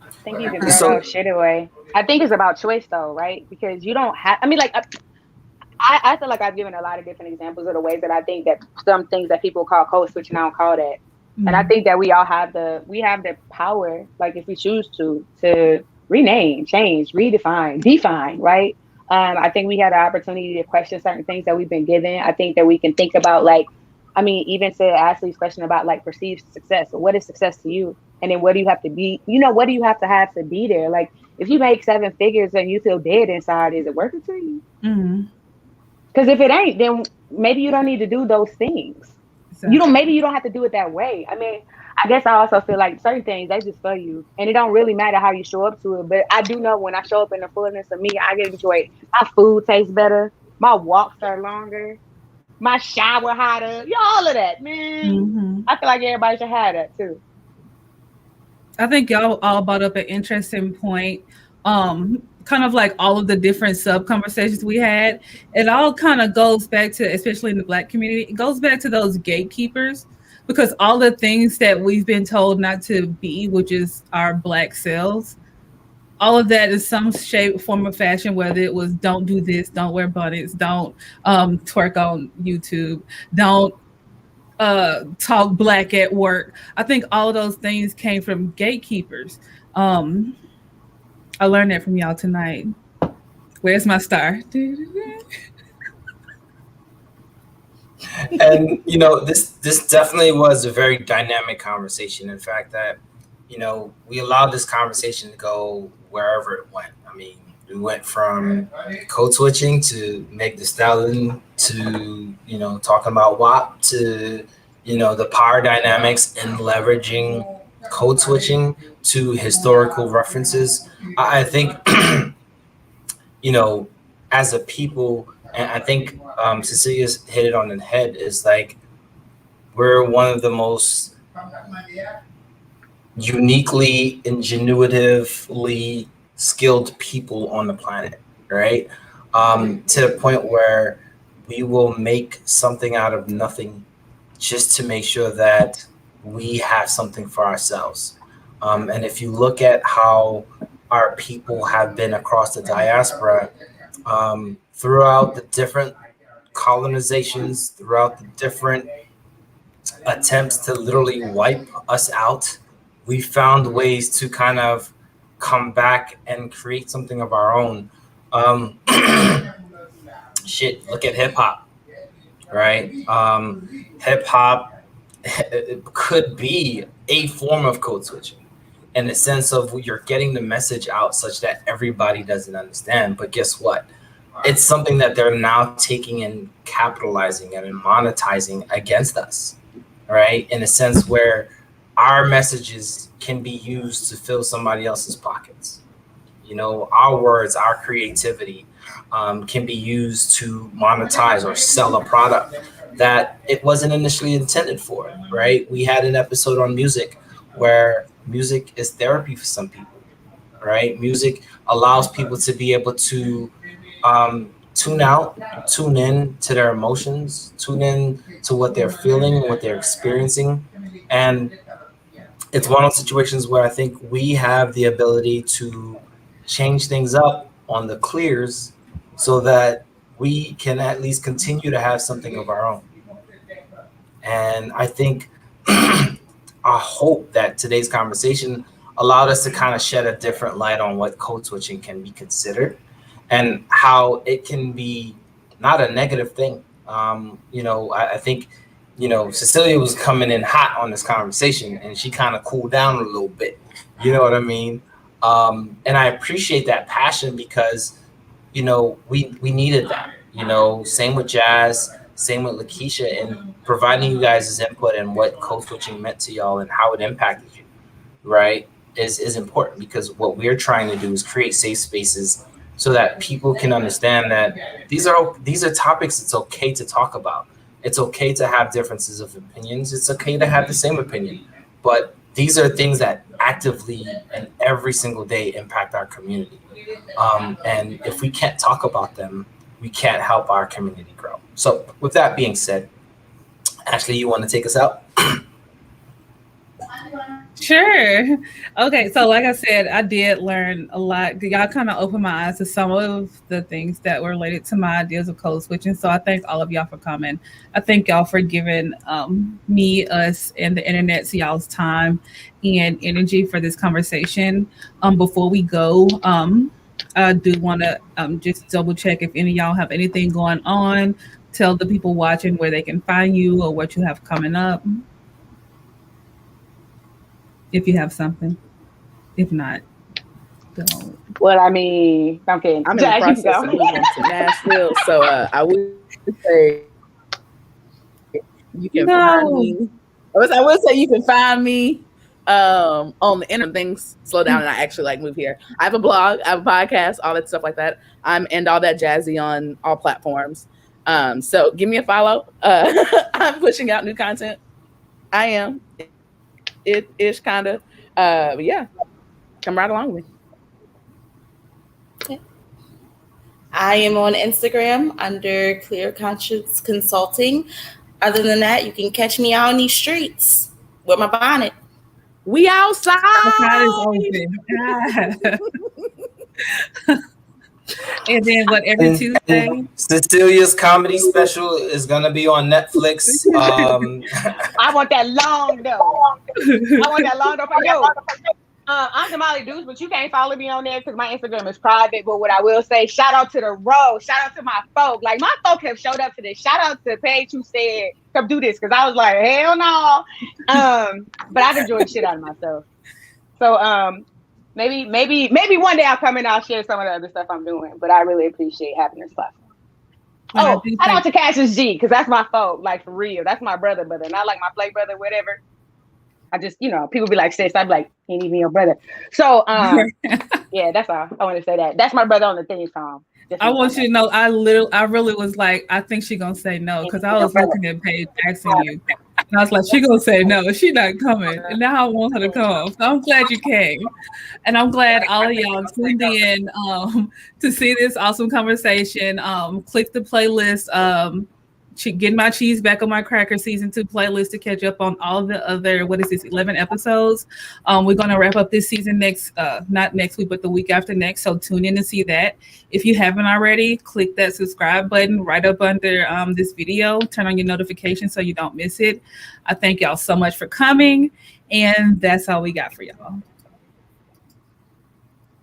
I think you can throw that shit away. I think it's about choice, though, right? Because you don't have. I mean, like, I feel like I've given a lot of different examples of the ways that I think that some things that people call code switching, I don't call that. And I think that we all have the power, like if we choose to rename, change, redefine, define, right? I think we have the opportunity to question certain things that we've been given. I think that we can think about, like, I mean, even to Ashley's question about like perceived success. What is success to you? And then what do you have to be? You know, what do you have to be there? Like, if you make 7 figures and you feel dead inside, is it worth it to you? Because if it ain't, then maybe you don't need to do those things. Exactly. Maybe you don't have to do it that way. I mean, I guess I also feel like certain things, they just for you. And it don't really matter how you show up to it. But I do know when I show up in the fullness of me, I get enjoy. My food tastes better. My walks are longer. My shower hotter. All of that, man. I feel like everybody should have that too. I think y'all all brought up an interesting point. Kind of like all of the different sub conversations we had. It all kind of goes back to, especially in the Black community, it goes back to those gatekeepers, because all the things that we've been told not to be, which is our Black selves, all of that is some shape, form, or fashion, whether it was don't do this, don't wear bonnets, don't twerk on YouTube, don't talk Black at work. I think all of those things came from gatekeepers. I learned that from y'all tonight. Where's my star? And you know, this definitely was a very dynamic conversation. In fact, that we allowed this conversation to go wherever it went. I mean, we went from code switching to Meg Thee Stallion to, talking about WAP to, the power dynamics and leveraging code switching to historical references. I think, as a people, and I think Cecilia's hit it on the head, is like we're one of the most uniquely, ingenuitively skilled people on the planet, right? To the point where we will make something out of nothing just to make sure that we have something for ourselves. And if you look at how our people have been across the diaspora, throughout the different colonizations, throughout the different attempts to literally wipe us out, we found ways to kind of come back and create something of our own. Look at hip hop, right? Hip hop could be a form of code switching in the sense of you're getting the message out such that everybody doesn't understand. But guess what? It's something that they're now taking and capitalizing and monetizing against us, right? In a sense where our messages can be used to fill somebody else's pockets. Our words, our creativity can be used to monetize or sell a product that it wasn't initially intended for, right? We had an episode on music where music is therapy for some people, right? Music allows people to be able to tune out, tune in to their emotions, tune in to what they're feeling, what they're experiencing. And it's one of those situations where I think we have the ability to change things up on the clears so that we can at least continue to have something of our own. And I think I hope that today's conversation allowed us to kind of shed a different light on what code switching can be considered and how it can be not a negative thing. I think, Cecilia was coming in hot on this conversation and she kind of cooled down a little bit. You know what I mean? And I appreciate that passion because, we needed that, same with Jazz, same with Lakeisha, and providing you guys' input and what code switching meant to y'all and how it impacted you, right, is important because what we're trying to do is create safe spaces so that people can understand that these are topics it's okay to talk about. It's okay to have differences of opinions. It's okay to have the same opinion. But these are things that actively and every single day impact our community. And if we can't talk about them, we can't help our community grow. So with that being said, Ashley, you want to take us out? Sure. Okay, so like I said, I did learn a lot. Y'all kind of opened my eyes to some of the things that were related to my ideas of code switching. So I thank all of y'all for coming. I thank y'all for giving me, us, and the internet y'all's time and energy for this conversation. Before we go, I do want to just double check if any of y'all have anything going on. Tell the people watching where they can find you or what you have coming up. If you have something. If not, don't. Well, I mean, I'm kidding. I'm in the process of moving to Nashville, so I would say you can find me. I would say you can find me on the internet. Things slow down, and I actually move here. I have a blog, I have a podcast, all that stuff like that. I'm and all that jazzy on all platforms. So give me a follow. I'm pushing out new content. I am. It is kind of, but yeah, come right along with me. Okay. I am on Instagram under Clear Conscience Consulting. Other than that, you can catch me out on these streets with my bonnet. We outside. And then every Tuesday? Cecilia's comedy special is going to be on Netflix. I want that long though. I want that long though for you. I'm Somali Deuce, but you can't follow me on there because my Instagram is private. But what I will say, shout out to the road. Shout out to my folk. My folk have showed up to this. Shout out to Paige who said, come do this. Because I was like, hell no. But I've enjoyed shit out of myself. So maybe one day I'll come and I'll share some of the other stuff I'm doing. But I really appreciate having this platform. Oh, shout out to Cassius G, because that's my foe, like for real. That's my brother, not like my play brother, whatever. I just, people be like, sis, I'm like, he ain't even your brother. So yeah, that's all. I want to say that. That's my brother on the theme song. I want you to know, I really was like, I think she's gonna say no, because I was looking at Paige asking you. And I was like, she gonna say no, she not coming. And now I want her to come. So I'm glad you came. And I'm glad all of y'all tuned in to see this awesome conversation. Click the playlist, Getting My Cheese Back on My Cracker Season 2 playlist to catch up on all the other, 11 episodes. We're going to wrap up this season not next week, but the week after next. So tune in to see that. If you haven't already, click that subscribe button right up under this video. Turn on your notifications so you don't miss it. I thank y'all so much for coming. And that's all we got for y'all.